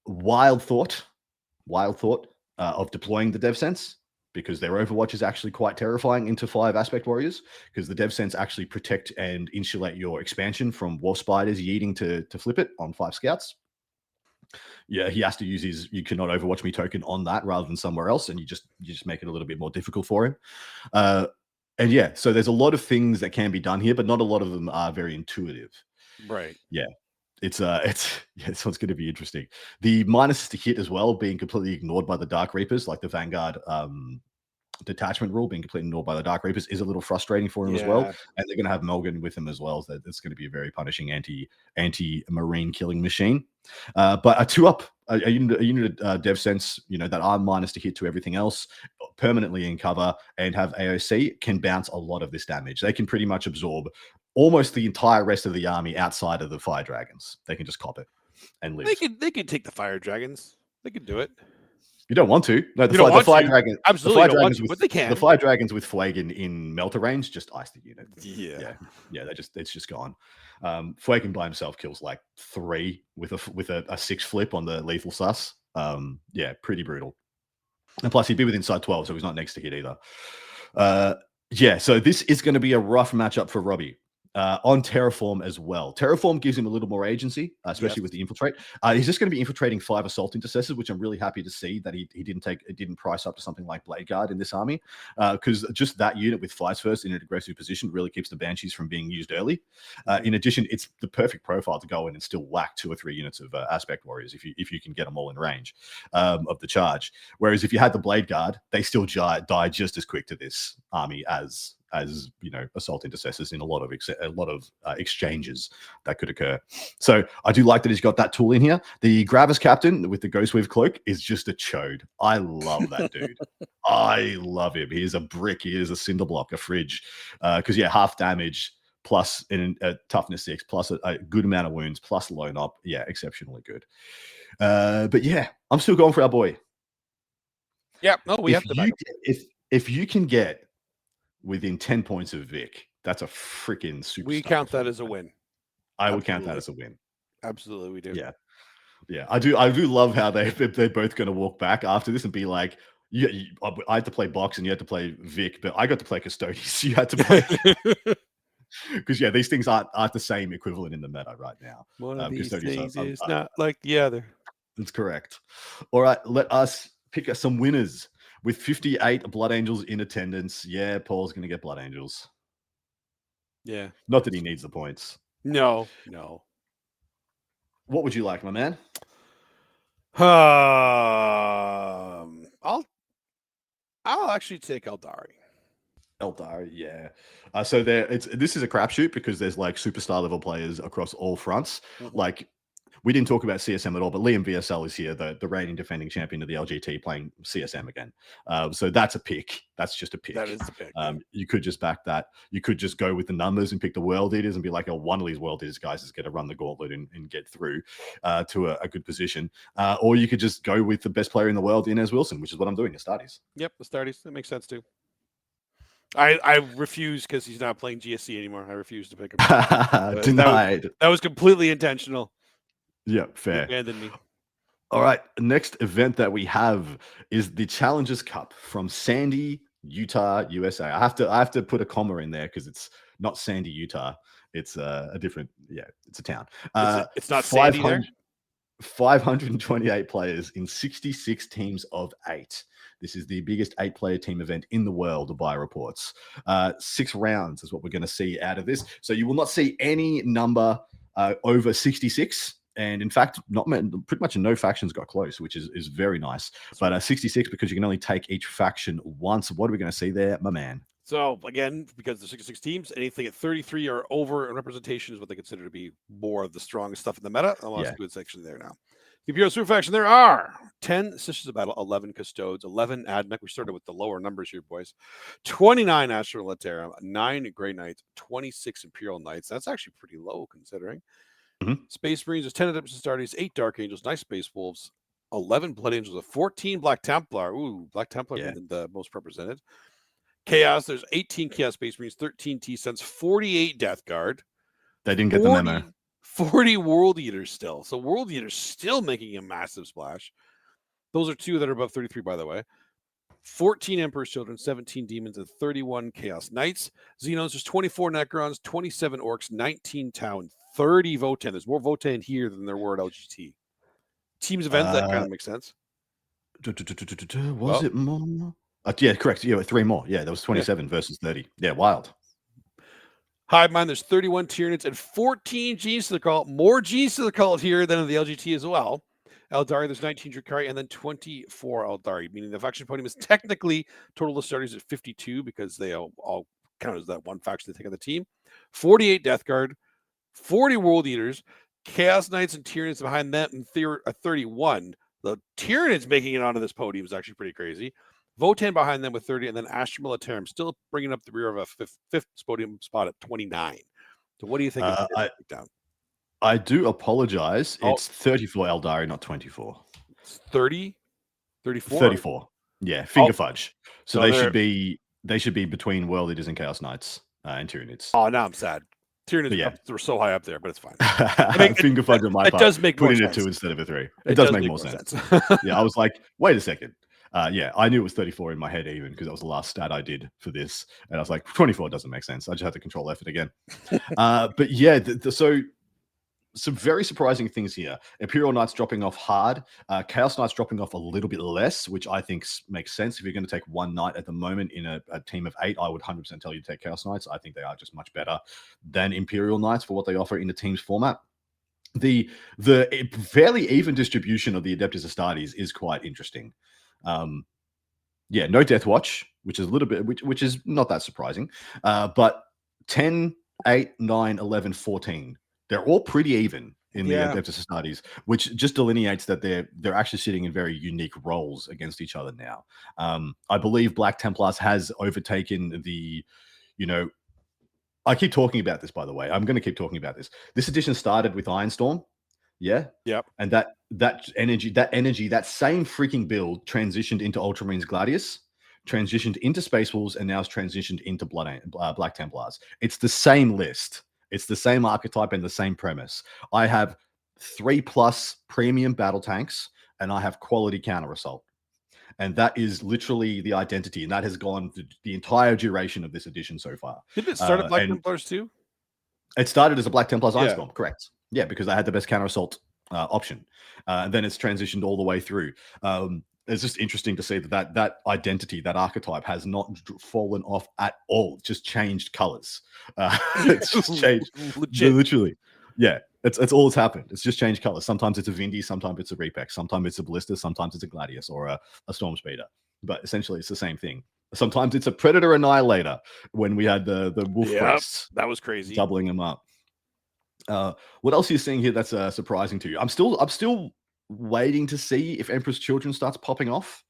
Wild thought of deploying the Dev Sense, because their Overwatch is actually quite terrifying into 5 Aspect Warriors, because the Dev Sense actually protect and insulate your expansion from Wolf Spiders yeeting to flip it on 5 Scouts. Yeah, he has to use his "you cannot Overwatch me" token on that rather than somewhere else, and you just make it a little bit more difficult for him. And yeah, so there's a lot of things that can be done here, but not a lot of them are very intuitive.
Right.
Yeah. So it's going to be interesting. The minuses to hit as well being completely ignored by the Dark Reapers, like the Vanguard detachment rule being completely ignored by the Dark Reapers, is a little frustrating for him as well. And they're going to have Melgan with him as well. So it's going to be a very punishing anti-marine killing machine. But a 2-up, a unit Dev Sense, that are minus to hit to everything else, permanently in cover and have AOC, can bounce a lot of this damage. They can pretty much absorb almost the entire rest of the army outside of the Fire Dragons. They can just cop it and live.
They could take the Fire Dragons. They could do it.
You don't want to. No, the Fire Dragons. Absolutely, don't want to, but they can. The Fire Dragons with Fuegan in Melter range just ice the unit. Yeah. It's just gone. Fuegan by himself kills like 3 with a 6 flip on the lethal sus. Pretty brutal. And plus, he'd be within side 12, so he's not next to hit either. So this is going to be a rough matchup for Robbie. on Terraform as well. Terraform gives him a little more agency, especially with the infiltrate. He's just going to be infiltrating 5 assault intercessors, which I'm really happy to see that he didn't price up to something like Blade Guard in this army, because just that unit with flies first in an aggressive position really keeps the Banshees from being used early. In addition, it's the perfect profile to go in and still whack 2 or 3 units of aspect warriors if you can get them all in range of the charge. Whereas if you had the Blade Guard, they still die just as quick to this army as assault intercessors in a lot of exchanges that could occur. So I do like that he's got that tool in here. The Gravis Captain with the Ghostweave cloak is just a chode. I love that dude. I love him. He is a brick. He is a cinder block, a fridge. Because half damage plus in a toughness 6 plus a good amount of wounds plus loan up. Yeah, exceptionally good. But yeah, I'm still going for our boy.
Yeah, no, we have to.
If you can get within 10 points of Vic, that's a freaking super.
We count that as a win.
I would count that as a win.
Absolutely, we do.
Yeah. I do love how they're both going to walk back after this and be like, I had to play box and you had to play Vic, but I got to play Custodes. You had to play because these things aren't the same equivalent in the meta right now.
One of these things is not like the other.
That's correct. All right, let us pick some winners. With 58 Blood Angels in attendance, Paul's going to get Blood Angels.
Yeah.
Not that he needs the points.
No.
What would you like, my man?
I'll actually take Eldari.
Yeah. So this is a crapshoot because there's like superstar level players across all fronts.
Mm-hmm.
Like, we didn't talk about CSM at all, but Liam VSL is here, the reigning defending champion of the LGT, playing CSM again. So that's a pick. That's just a pick.
That is the pick.
You could just back that. You could just go with the numbers and pick the World Eaters and be like, one of these World Eaters guys is going to run the gauntlet and get through to a good position. Or you could just go with the best player in the world, Inez Wilson, which is what I'm doing, Astartes.
Yep, Astartes. That makes sense too. I refuse because he's not playing GSC anymore. I refuse to pick him.
Denied.
That was completely intentional.
Yeah, fair.
You abandoned me.
All right. Next event that we have is the Challengers Cup from Sandy, Utah, USA. I have to put a comma in there because it's not Sandy, Utah. It's a different. It's a town.
It's not Sandy there.
528 players in 66 teams of 8. This is the biggest 8-player team event in the world by reports. 6 rounds is what we're going to see out of this. So you will not see any number over 66. And in fact, pretty much no factions got close, which is very nice. But 66 because you can only take each faction once. What are we going to see there, my man?
So again, because there's 66 teams, anything at 33 or over in representation is what they consider to be more of the strongest stuff in the meta. I'll do a section there now. Imperial Super Faction, there are 10 Sisters of Battle, 11 Custodes, 11 Admech. We started with the lower numbers here, boys. 29 Astral Laterum, 9 Grey Knights, 26 Imperial Knights. That's actually pretty low considering.
Mm-hmm. Space
Marines, there's 10 Adeptus Astartes, 8 Dark Angels, 9 Space Wolves, 11 Blood Angels, 14 Black Templar. Ooh, Black Templar being the most represented. Chaos, there's 18 Chaos Space Marines, 13 T-Cents, 48 Death Guard.
They didn't get the memo.
40 World Eaters still. So World Eaters still making a massive splash. Those are 2 that are above 33, by the way. 14 Emperor's Children, 17 Demons, and 31 Chaos Knights. Xenos, there's 24 Necrons, 27 Orcs, 19 Tau, and 30 Votan. There's more Votan here than there were at LGT. Teams event, that kind of makes sense.
Was it more? Yeah, correct. Yeah, 3 more. Yeah, there was 27 versus 30. Yeah, wild.
Hive Mind, there's 31 Tyranids and 14 G's to the cult. More G's to the cult here than in the LGT as well. Eldari, there's 19 Drakari and then 24 Eldari, meaning the faction podium is technically total Astartes at 52 because they all count as that one faction they take on the team. 48 Death Guard, 40 World Eaters, Chaos Knights and Tyranids behind them, and 31. The Tyranids making it onto this podium is actually pretty crazy. Votan behind them with 30, and then Astra Militarum still bringing up the rear of a fifth podium spot at 29. So what do you think of that breakdown?
I do apologize. It's 34 Eldari, not 24.
30? 34?
34. Yeah, finger fudge. So they should be between World Eaters and Chaos Knights and Tyranids.
Oh, now I'm sad. Tyranids they're so high up there, but it's fine. I mean,
finger fudge on my part.
It does make more
sense.
Put
in a 2 instead of a 3. It does make more sense. Yeah, I was like, wait a second. Yeah, I knew it was 34 in my head even because that was the last stat I did for this. And I was like, 24 doesn't make sense. I just had to control F it again. But yeah, so some very surprising things here. Imperial Knights dropping off hard. Chaos Knights dropping off a little bit less, which I think makes sense. If you're going to take one Knight at the moment in a team of 8, I would 100% tell you to take Chaos Knights. I think they are just much better than Imperial Knights for what they offer in the team's format. The fairly even distribution of the Adeptus Astartes is quite interesting. Yeah, no Death Watch, which is a little bit, which is not that surprising. But 10, 8, 9, 11, 14. They're all pretty even in the Adeptus Astartes, which just delineates that they're actually sitting in very unique roles against each other now. I believe Black Templars has overtaken the, I keep talking about this, by the way. I'm going to keep talking about this. This edition started with Ironstorm. Yeah.
Yep.
And that energy, that same freaking build transitioned into Ultramarines Gladius, transitioned into Space Wolves, and now it's transitioned into Black Templars. It's the same list. It's the same archetype and the same premise. I have 3+ premium battle tanks, and I have quality counter assault. And that is literally the identity, and that has gone the entire duration of this edition so far.
Didn't it start at Black Templars too?
It started as a Black Templars Ironstorm, correct? Yeah, because I had the best counter assault option. And then it's transitioned all the way through. It's just interesting to see that identity, that archetype, has not fallen off at all. It's just changed colors. It's just changed, literally. Yeah, it's all that's happened. It's just changed colors. Sometimes it's a Vindy, sometimes it's a Repex, sometimes it's a Ballista, sometimes it's a Gladius or a Storm Speeder. But essentially, it's the same thing. Sometimes it's a Predator Annihilator when we had the Wolf Breasts.
That was crazy.
Doubling them up. What else are you seeing here that's surprising to you? I'm still waiting to see if Emperor's Children starts popping off,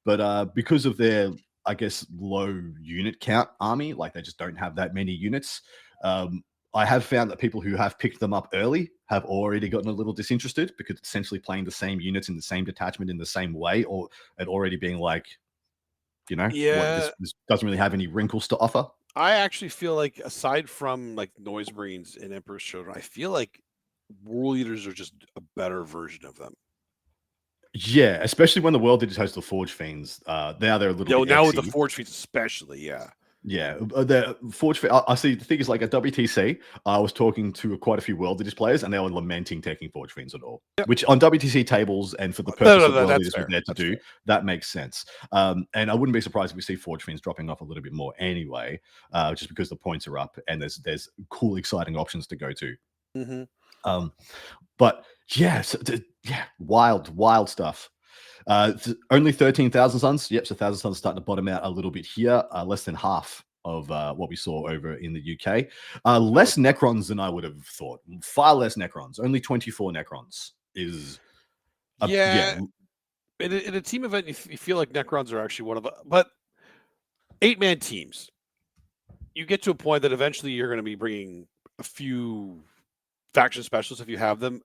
but because of their, I guess, low unit count army, like they just don't have that many units. I have found that people who have picked them up early have already gotten a little disinterested because it's essentially playing the same units in the same detachment in the same way, or it already being like, this doesn't really have any wrinkles to offer.
I actually feel like, aside from like Noise Marines and Emperor's Children, I feel like World Eaters are just a better version of them.
Yeah, especially when the World Eaters host the Forge Fiends. Now they're a little bit
now
XE.
with the Forge Fiends especially, yeah.
Yeah, the Forge Fiends, I see. The thing is, like at WTC, I was talking to quite a few World Eaters players, and they were lamenting taking Forge Fiends at all. Yep. Which on WTC tables and for the purpose of World Eaters was there to do, that makes sense. And I wouldn't be surprised if we see Forge Fiends dropping off a little bit more anyway, just because the points are up and there's cool, exciting options to go to.
Mm-hmm.
But yeah, wild stuff. Only 13,000 suns. Yep, so 1,000 suns starting to bottom out a little bit here. Less than half of what we saw over in the UK. Less Necrons than I would have thought. Far less Necrons. Only 24 Necrons is...
In a team event, you feel like Necrons are actually one of the... But 8-man teams, you get to a point that eventually you're going to be bringing a few faction specialists if you have them.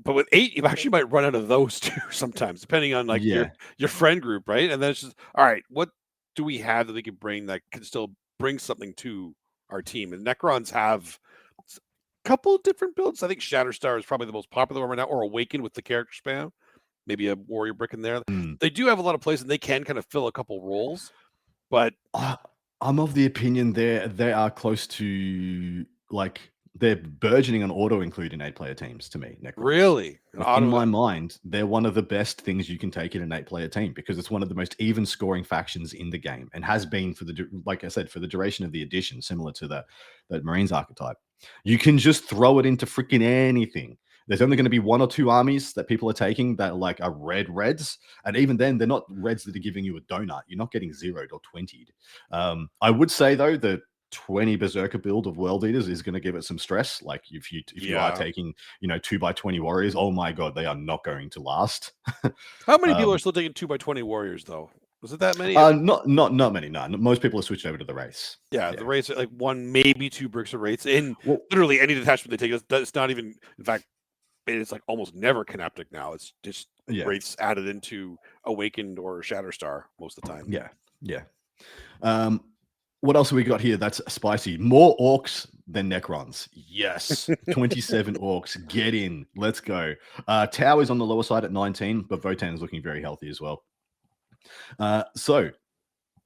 But with 8, you actually might run out of those too sometimes, depending on like your friend group, right? And then it's just, all right, what do we have that they can bring that can still bring something to our team? And Necrons have a couple of different builds. I think Shatterstar is probably the most popular one right now, or Awaken with the character spam, maybe a Warrior Brick in there. They do have a lot of plays, and they can kind of fill a couple roles. But
I'm of the opinion they are close to like... They're burgeoning on auto-include in 8-player teams to me. Necrons.
Really?
In my mind, they're one of the best things you can take in an 8-player team because it's one of the most even scoring factions in the game and has been for like I said, for the duration of the edition, similar to that Marines archetype. You can just throw it into freaking anything. There's only going to be 1 or 2 armies that people are taking that like are reds. And even then, they're not reds that are giving you a donut. You're not getting 0'd or 20'd. I would say, though, that 20 Berserker build of World Eaters is going to give it some stress. Like if you are taking 2x20 warriors, oh my god, they are not going to last.
How many people are still taking 2x20 warriors though? Was it that many?
Not many. No, most people have switched over to the race.
Yeah, the race, like 1, maybe 2 bricks of rates in literally any detachment they take. It's not even, in fact, it's like almost never Canoptic now. It's just rates added into Awakened or Shatterstar most of the time.
Yeah. What else have we got here that's spicy? More orcs than Necrons. Yes. 27 orcs. Get in. Let's go. Tau is on the lower side at 19, but Votan is looking very healthy as well. So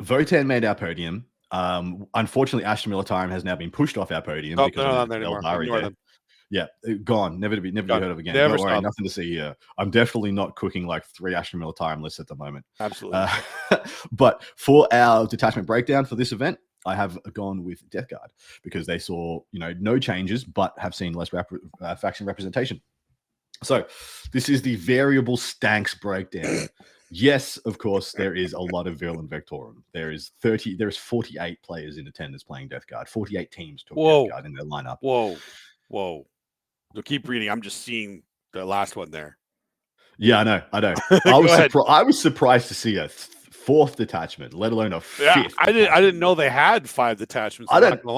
Votan made our podium. Unfortunately, Astra Militarum has now been pushed off our podium
Oh,
because
they're
of
not there anymore.
Eldari
Ignore
there.
them.
Yeah, gone. Never to be
Gone.
heard of again.
Never
Don't worry,
stop.
nothing to see here. I'm definitely not cooking like 3 Astra Militarum lists at the moment.
Absolutely.
But for our detachment breakdown for this event, I have gone with Death Guard because they saw, no changes, but have seen less faction representation. So this is the variable stanks breakdown. Yes, of course, there is a lot of Virulent Vectorum. There's 48 players in attendance playing Death Guard. 48 teams took Death Guard in their lineup.
Whoa. So keep reading. I'm just seeing the last one there.
Yeah, I know. I was surprised to see a fourth detachment, let alone a fifth.
I didn't know they had 5 detachments.
I don't know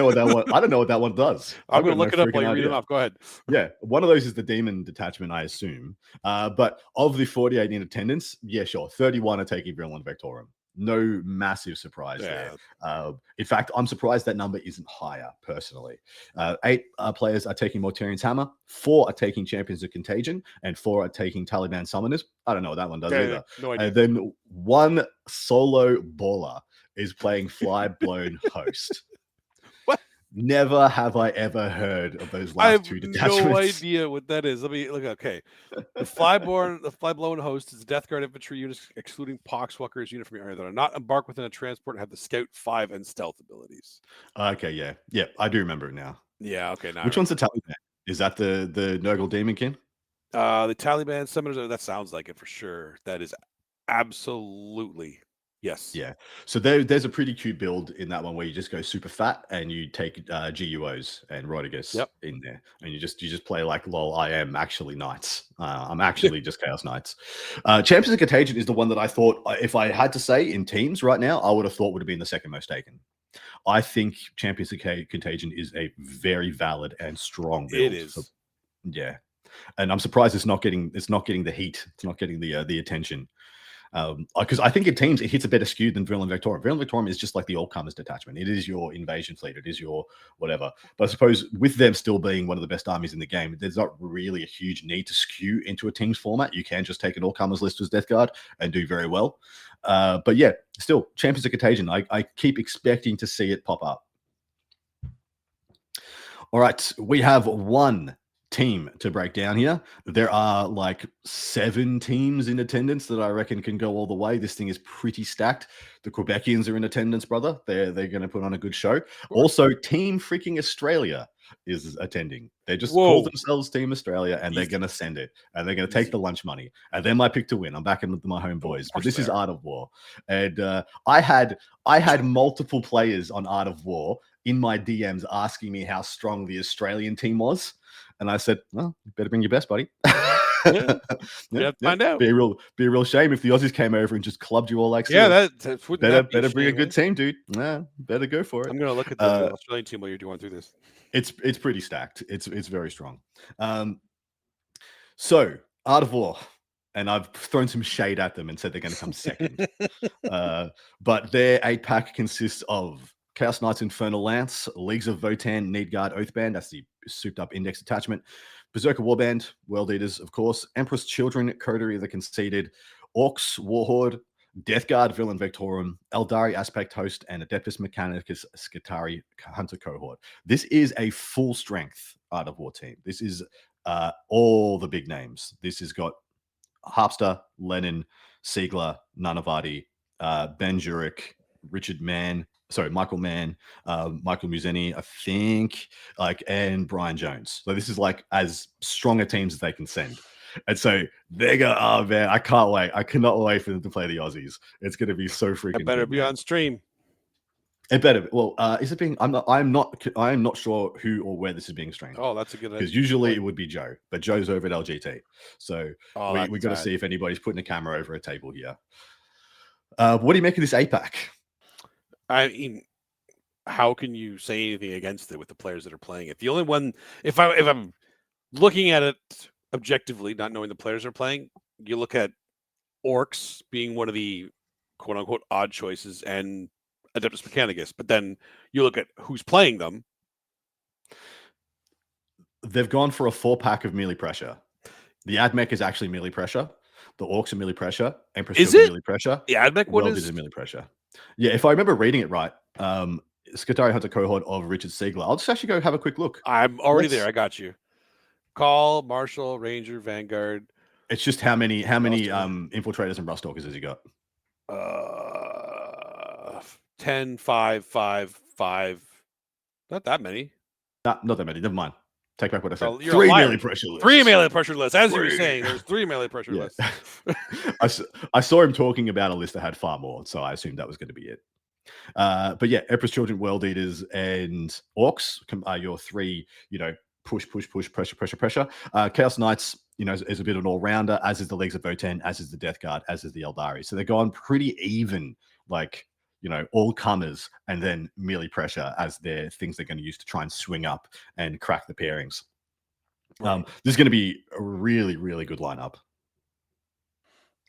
what that one. I don't know what that one does.
I'm going to look it up while you read it off. Go ahead.
Yeah, one of those is the demon detachment, I assume. But of the 48 in attendance, yeah, sure, 31 are taking Virulent Vectorum. No massive surprise there. In fact, I'm surprised that number isn't higher, personally. 8 players are taking Mortarian's Hammer, 4 are taking Champions of Contagion, and 4 are taking Taliban Summoners. I don't know what that one does either.
No idea.
And then 1 solo baller is playing Flyblown Host.
What?
Never have I ever heard of those last 2 detachments.
I have no idea what that is. Let me look. Okay, the Flyblown Host is Death Guard infantry units, excluding Poxwalker's unit from your area, that are not embarked within a transport and have the Scout 5 and Stealth abilities.
Okay, yeah, I do remember it now.
Yeah, okay. Now
which one's the Taliban? Is that the Nurgle Demonkin?
The Taliban Summoners. That sounds like it for sure. That is absolutely. Yes.
Yeah. So there's a pretty cute build in that one where you just go super fat and you take GUOs and Rotigus in there, and you just play like, lol, I am actually Knights. I'm actually just Chaos Knights. Champions of Contagion is the one that I thought, if I had to say in teams right now, I would have thought would have been the second most taken. I think Champions of Contagion is a very valid and strong build.
It is.
Yeah. And I'm surprised it's not getting the heat. It's not getting the attention. Because I think in teams it hits a better skew than Virulent Vectorum. Virulent Vectorum is just like the all-comers detachment. It is your invasion fleet. It is your whatever. But I suppose with them still being one of the best armies in the game, there's not really a huge need to skew into a teams format. You can just take an all-comers list as Death Guard and do very well. But yeah, still, Champions of Contagion, I keep expecting to see it pop up. All right, we have 1 team to break down here. There are like 7 teams in attendance that I reckon can go all the way. This thing is pretty stacked. The Quebecians are in attendance, brother. They're going to put on a good show. Also, Team freaking Australia is attending. They just call themselves Team Australia, and they're going to send it, and they're going to take the lunch money, and they're my pick to win. I'm backing with my home boys, but this is Art of War, and I had multiple players on Art of War in my DMs asking me how strong the Australian team was. And I said, well, you better bring your best, buddy.
Find out.
Be a real shame if the Aussies came over and just clubbed you all like
that's
better bring a good team, dude. Better go for it.
I'm gonna look at the Australian team while you're going through this.
It's pretty stacked. It's very strong. So Art of War, and I've thrown some shade at them and said they're going to come second. But their 8-pack consists of Chaos Knights Infernal Lance, Leagues of Votan, Need Guard, Oathband. That's the souped up index attachment. Berserker Warband, World Eaters, of course. Empress Children, Coterie of the Conceited, Orcs, Warhorde, Death Guard, Virulent Vectorum, Eldari Aspect Host, and Adeptus Mechanicus Skitari Hunter Cohort. This is a full strength Art of War team. This is all the big names. This has got Harpster, Lenin, Siegler, Nanavati, Ben Jurek, Michael Mann, Michael Museni, I think, and Brian Jones. So this is like as strong a teams as they can send. And so they go, oh man, I can't wait. I cannot wait for them to play the Aussies. It's going to be so freaking.
It better be on stream.
It better. Well, is it being? I'm not sure who or where this is being streamed.
Oh, that's a good idea.
Because usually it would be Joe, but Joe's over at LGT. So we got to see if anybody's putting a camera over a table here. What do you make of this 8-pack?
I mean, how can you say anything against it with the players that are playing it? The only one, if I'm looking at it objectively, not knowing the players are playing, you look at Orcs being one of the quote unquote odd choices and Adeptus Mechanicus, but then you look at who's playing them.
They've gone for a 4-pack of melee pressure. The AdMech is actually melee pressure, The Orcs are melee pressure. Emperor's
Is
Children
it?
melee pressure.
The Admech one
World
is.
is melee pressure. Yeah, if I remember reading it right, Scutari Hunter cohort of Richard Siegler. I'll just actually go have a quick look.
I'm already there. I got you. Call, Marshal, Ranger, Vanguard.
It's just how many infiltrators and Rustalkers has he got?
10, 5, 5, 5. Not that many.
Nah, not that many. Never mind. Take back what I said.
Oh, you're
3
a liar.
melee pressure lists.
3 melee pressure lists. As you were
3.
saying, there's 3 melee pressure lists.
I saw him talking about a list that had far more, so I assumed that was going to be it. But yeah, Emperor's Children, World Eaters, and Orcs are your 3, push, pressure. Chaos Knights, is a bit of an all-rounder, as is the Leagues of Votan, as is the Death Guard, as is the Eldari. So they're going pretty even, like, all comers, and then melee pressure as their things they're going to use to try and swing up and crack the pairings. Right. This is going to be a really, really good lineup.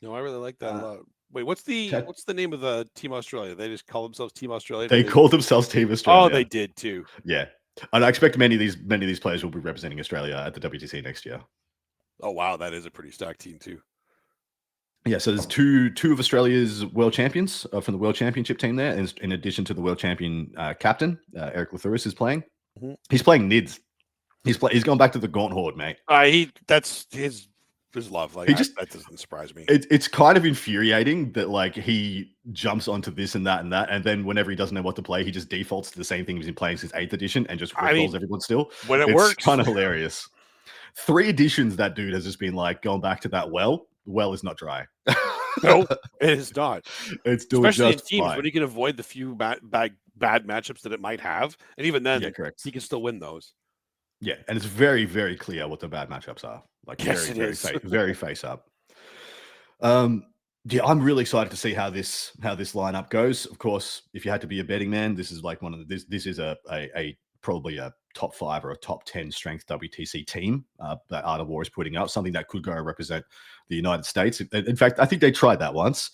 No, I really like that a lot. Wait, what's the name of the Team Australia? They just call themselves Team Australia.
They called themselves Team Australia.
Oh, they did too.
Yeah, and I expect many of these players will be representing Australia at the WTC next year.
Oh wow, that is a pretty stacked team too.
Yeah, so there's two of Australia's world champions from the World Championship team there, and in addition to the world champion captain, Eric Lathuris is playing. Mm-hmm. He's playing Nids. He's gone back to the Gaunt Horde, mate.
That's his love. Like that doesn't surprise me.
It's kind of infuriating that like he jumps onto this and that, and then whenever he doesn't know what to play, he just defaults to the same thing he's been playing since 8th edition and just calls everyone still.
When it works,
kind of hilarious. 3 editions, that dude has just been like going back to that well. The well is not dry.
No, it is not.
It's doing
especially
just
in teams
fine.
when he can avoid the few bad matchups that it might have, and even then,
correct.
He can still win those.
Yeah, and it's very, very clear what the bad matchups are. Like
yes,
very face up. Yeah, I'm really excited to see how this lineup goes. Of course, if you had to be a betting man, this is like this is a probably a top 5 or a top 10 strength WTC team that Art of War is putting up, something that could go and represent the United States. In fact, I think they tried that once,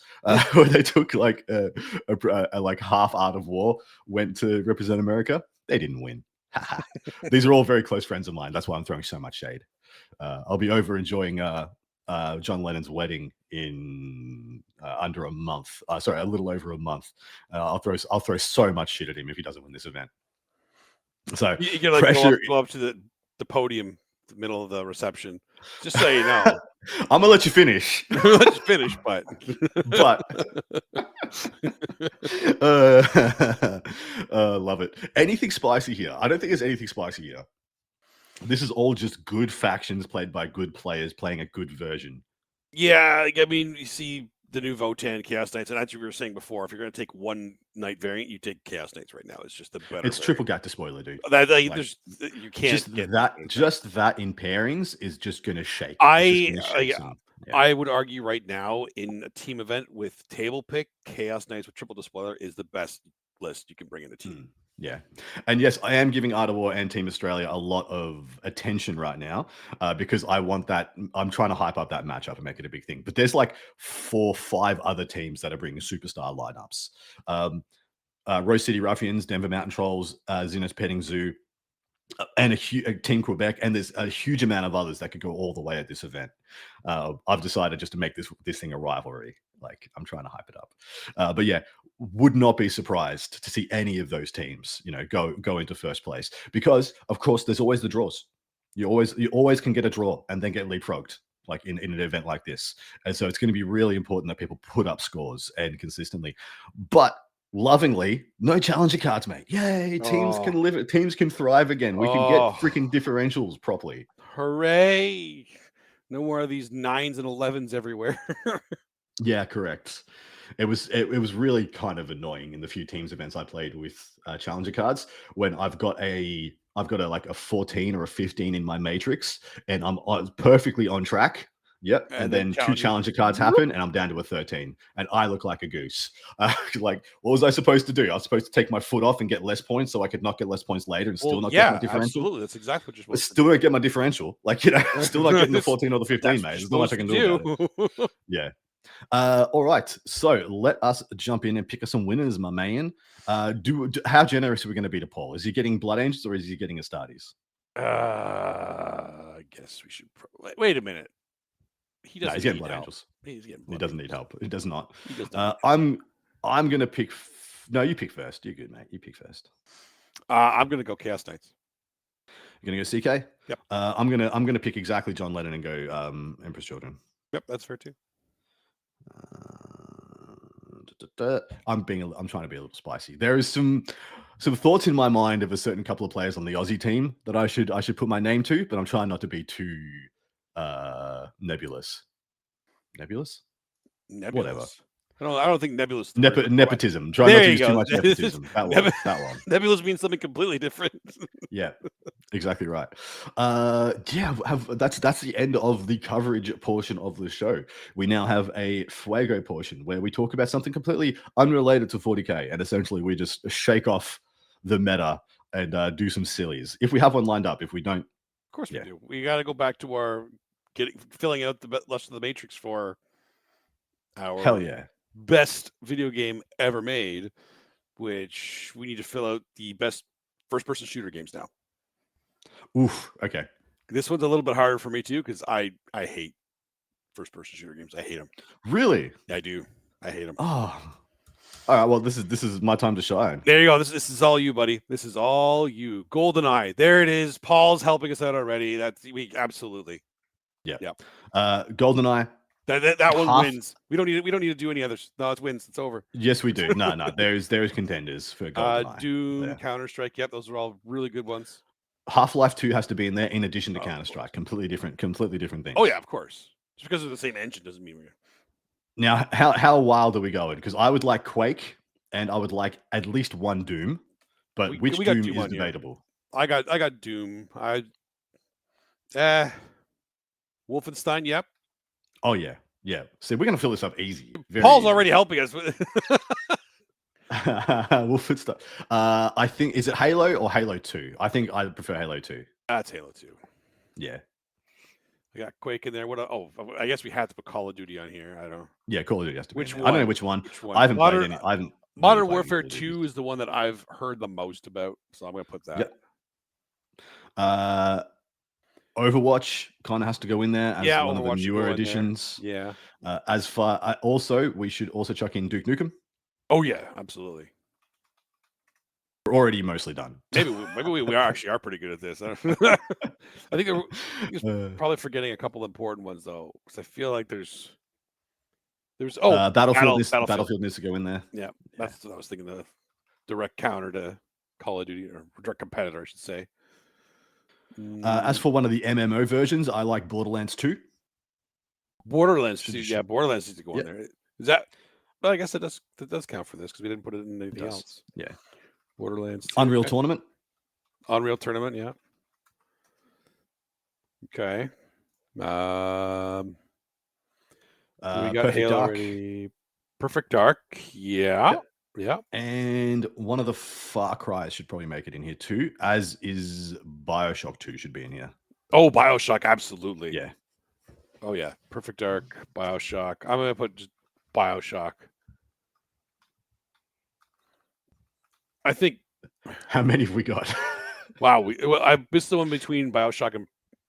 where they took like a like half Art of War went to represent America. They didn't win. These are all very close friends of mine. That's why I'm throwing so much shade. I'll be over enjoying John Lennon's wedding in under a month. Sorry, a little over a month. I'll throw so much shit at him if he doesn't win this event. So
you can like go up to the podium, the middle of the reception, just so you know.
I'm gonna let you finish.
but
love it. Anything spicy here? I don't think there's anything spicy here. This is all just good factions played by good players playing a good version.
Yeah, I mean, you see the new Votan Chaos Knights, and as you were saying before, if you're going to take one knight variant, you take Chaos Knights right now. It's just the better.
It's variant. Triple Gacta spoiler, dude.
You can't
just that in pairings is just going to shake.
I would argue right now in a team event with table pick, Chaos Knights with triple despoiler is the best list you can bring in a team.
Yeah. And yes, I am giving Art of War and Team Australia a lot of attention right now because I want that. I'm trying to hype up that matchup and make it a big thing. But there's like 4 or 5 other teams that are bringing superstar lineups. Rose City Ruffians, Denver Mountain Trolls, Xenos Petting Zoo, and a Team Quebec. And there's a huge amount of others that could go all the way at this event. I've decided just to make this thing a rivalry. Like I'm trying to hype it up. But yeah, would not be surprised to see any of those teams, go into first place because of course there's always the draws. You always can get a draw and then get leapfrogged like in an event like this. And so it's going to be really important that people put up scores and consistently, but lovingly, no challenger cards, mate. Yay. Teams can live. Teams can thrive again. We can get freaking differentials properly.
Hooray. No more of these 9s and 11s everywhere.
Yeah, correct. It was really kind of annoying in the few teams events I played with challenger cards when I've got a 14 or a 15 in my matrix and I'm perfectly on track. Yep. And then 2 challenger cards happen and I'm down to a 13 and I look like a goose. Like, what was I supposed to do? I was supposed to take my foot off and get less points so I could not get less points later and still not get my differential.
Absolutely. That's exactly what you're supposed to do.
Still don't get my differential. Like, still not getting the 14 or the 15, mate. There's not much I can do about it. Yeah. All right. So let us jump in and pick us some winners, my man. How generous are we going to be to Paul? Is he getting Blood Angels or is he getting Astartes?
I guess we should wait a minute. He
No,
doesn't
he's getting
need
Blood
help.
Angels.
He's getting
He
Blood
doesn't need
Angels.
help. He does not.
He does not.
I'm gonna pick. No, you pick first. You're good, mate. You pick first.
I'm gonna go Chaos Knights.
You're gonna go CK.
Yep.
I'm gonna pick exactly John Lennon and go Emperor's Children.
Yep, that's fair too.
I'm trying to be a little spicy. There is some thoughts in my mind of a certain couple of players on the Aussie team that I should put my name to, but I'm trying not to be too nebulous. Nebulous? Whatever.
I don't think nebulous. Is the word.
Nepotism. Try
There
not to
you
use
go.
too much nepotism. That one.
Nebulous means something completely different.
Yeah, exactly right. That's the end of the coverage portion of the show. We now have a Fuego portion where we talk about something completely unrelated to 40k, and essentially we just shake off the meta and do some sillies. If we have one lined up, if we don't,
of course we do. We got to go back to our filling out the Lust of the Matrix for our
hell yeah,
best video game ever made, which we need to fill out the best first-person shooter games now.
Oof. Okay.
This one's a little bit harder for me too because I hate first-person shooter games. I hate them.
Really?
I do. I hate them.
Oh. All right. Well, this is my time to shine.
There you go. This is all you, buddy. This is all you. GoldenEye. There it is. Paul's helping us out already. We absolutely.
Yeah.
Yeah.
GoldenEye.
That one wins. We don't need to do any others. No, it wins. It's over.
Yes, we do. No. There's contenders for GoldenEye.
Doom, Counter-Strike. Yep, those are all really good ones.
Half-Life 2 has to be in there in addition to Counter-Strike. Completely different things.
Oh yeah, of course. Just because of the same engine doesn't mean we're.
Now, how wild are we going? Because I would like Quake, and I would like at least one Doom, but which Doom is debatable?
I got Doom. Wolfenstein. Yep.
Oh yeah. See, we're gonna fill this up easy.
Paul's already helping us.
Wolfenstein. I think, is it Halo or Halo 2? I think I prefer Halo 2.
That's Halo 2.
Yeah.
I got Quake in there. I guess we had to put Call of Duty on here. I don't know.
Yeah, Call of Duty has to be.
Which one?
I don't know which one. I haven't played any.
Modern Warfare 2 is the one that I've heard the most about, so I'm going to put that.
Yep. Overwatch kind of has to go in there as one of the newer additions.
Yeah.
We should also chuck in Duke Nukem.
Oh yeah, absolutely.
We're already mostly done.
Maybe we are pretty good at this. I think we're probably forgetting a couple important ones though, because I feel like there's
Battlefield needs to go in there.
Yeah, that's what I was thinking. The direct counter to Call of Duty, or direct competitor, I should say.
As for one of the MMO versions, I like Borderlands 2.
Borderlands 2, yeah, Borderlands needs to go in there. Is that? Well, I guess that does count for this because we didn't put it in anything else.
Yeah.
Borderlands 2.
Unreal Tournament.
Unreal Tournament, yeah. Okay. We got
Perfect
Halo
Dark.
already. Perfect Dark, yeah.
Yep.
Yeah.
And one of the Far Cry's should probably make it in here too, as is BioShock 2 should be in here.
Oh, BioShock, absolutely.
Yeah.
Oh, yeah. Perfect Dark, BioShock. I'm going to put just BioShock. I think.
How many have we got?
Wow. I missed the one between BioShock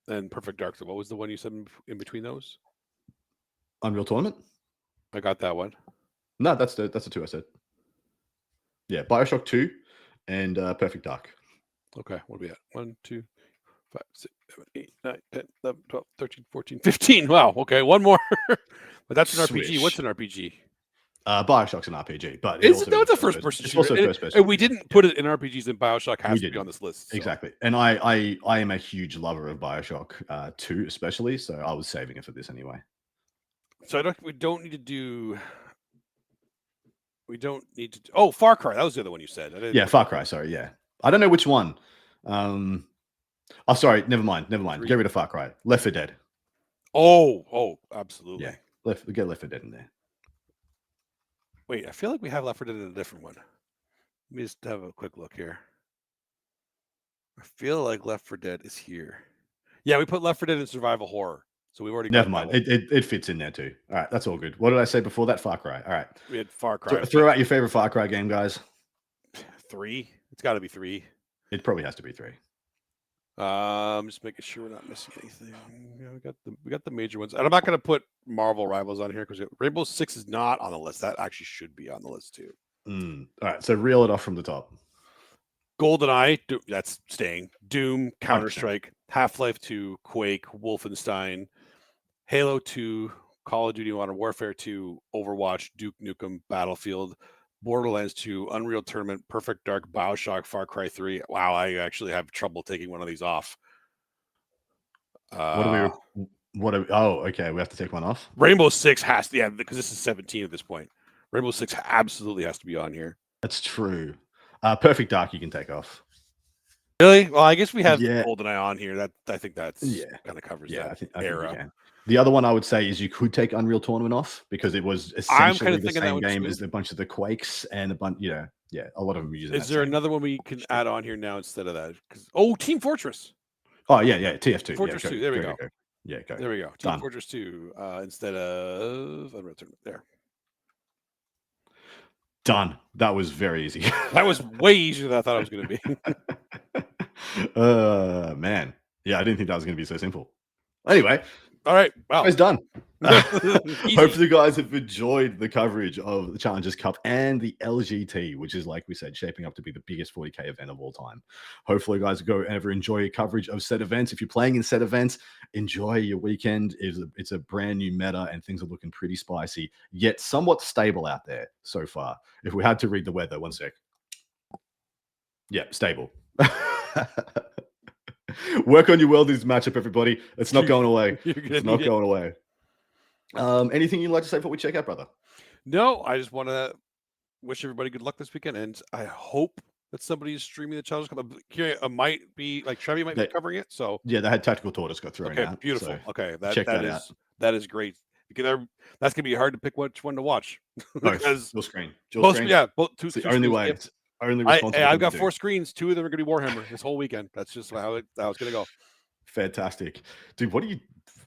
and Perfect Dark. So what was the one you said in between those?
Unreal Tournament?
I got that one.
No, that's the two I said. Yeah, BioShock 2 and Perfect Dark.
Okay, what are we at? 1, 2, 5, 6, 7, 8, 9, 10, 11, 12, 13, 14, 15. Wow, okay, one more. But that's an RPG. What's an RPG?
BioShock's an RPG, but
it's a first-person shooter.
It's also first-person.
And we didn't put it in RPGs, and BioShock has to be on this list. So.
Exactly. And I am a huge lover of BioShock 2 especially, so I was saving it for this anyway.
So we don't need to do... Oh, Far Cry. That was the other one you said.
Yeah, Far Cry. Sorry. Yeah. I don't know which one. Sorry. Never mind. Get rid of Far Cry. Left 4 Dead.
Oh, absolutely.
Yeah. Get Left 4 Dead in there.
Wait, I feel like we have Left 4 Dead in a different one. Let me just have a quick look here. I feel like Left 4 Dead is here. Yeah, we put Left 4 Dead in survival horror. So we've already got
Never mind. It fits in there too. All right, that's all good. What did I say before that? Far Cry. All right.
We had Far Cry.
Throw out your favorite Far Cry game, guys.
3. It's got to be 3.
It probably has to be 3.
Just making sure we're not missing anything. Yeah, we got the major ones, and I'm not going to put Marvel Rivals on here because Rainbow Six is not on the list. That actually should be on the list too.
All right, so reel it off from the top.
GoldenEye, that's staying. Doom,
100%.
Counter-Strike, Half-Life 2, Quake, Wolfenstein, Halo 2, Call of Duty Modern Warfare 2, Overwatch, Duke Nukem, Battlefield, Borderlands 2, Unreal Tournament, Perfect Dark, BioShock, Far Cry 3. Wow, I actually have trouble taking one of these off.
Oh, okay. We have to take one off.
Rainbow Six has to, because this is 17 at this point. Rainbow Six absolutely has to be on here.
That's true. Perfect Dark you can take off.
Really? Well, I guess we have GoldenEye on here. That I think that's kind of covers that
I think
era.
you can. The other one I would say is you could take Unreal Tournament off because it was essentially the same game as a bunch of the Quakes and a bunch, a lot of them using.
Is there another one we can add on here now instead of that? Team Fortress.
Oh yeah, TF2.
Fortress 2. There we go.
Yeah, go.
There we go. Team Fortress 2 instead of Unreal Tournament. There.
Done. That was very easy.
That was way easier than I thought it was going to
be. Man. Yeah, I didn't think that was going to be so simple. Anyway.
All right. Wow.
It's done. Hopefully you guys have enjoyed the coverage of the Challengers Cup and the LGT, which is, like we said, shaping up to be the biggest 40K event of all time. Hopefully you guys go ever enjoy your coverage of said events. If you're playing in said events, enjoy your weekend. It's a brand new meta and things are looking pretty spicy, yet somewhat stable out there so far. If we had to read the weather, one sec. Yeah, stable. Work on your worldies matchup, everybody. It's not going away. It's not going away. Anything you'd like to say before we check out, brother?
No, I just want to wish everybody good luck this weekend, and I hope that somebody is streaming the Challenge Cup. Might be like Trevi might be covering it. So
yeah, they had Tactical Tortoise got thrown out.
Beautiful.
So
okay,
check that out.
That is great. Because that's gonna be hard to pick which one to watch.
Because dual screen.
Yeah, both two.
It's the only way. It's only
I've got 4 screens. 2 of them are gonna be Warhammer this whole weekend. That's just how it's gonna go.
Fantastic, dude. What are you?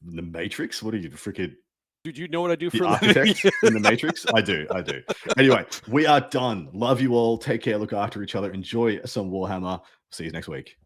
The Matrix? What are you freaking?
Dude, you know what I do for
the architect in the Matrix? I do. Anyway, we are done. Love you all. Take care. Look after each other. Enjoy some Warhammer. See you next week.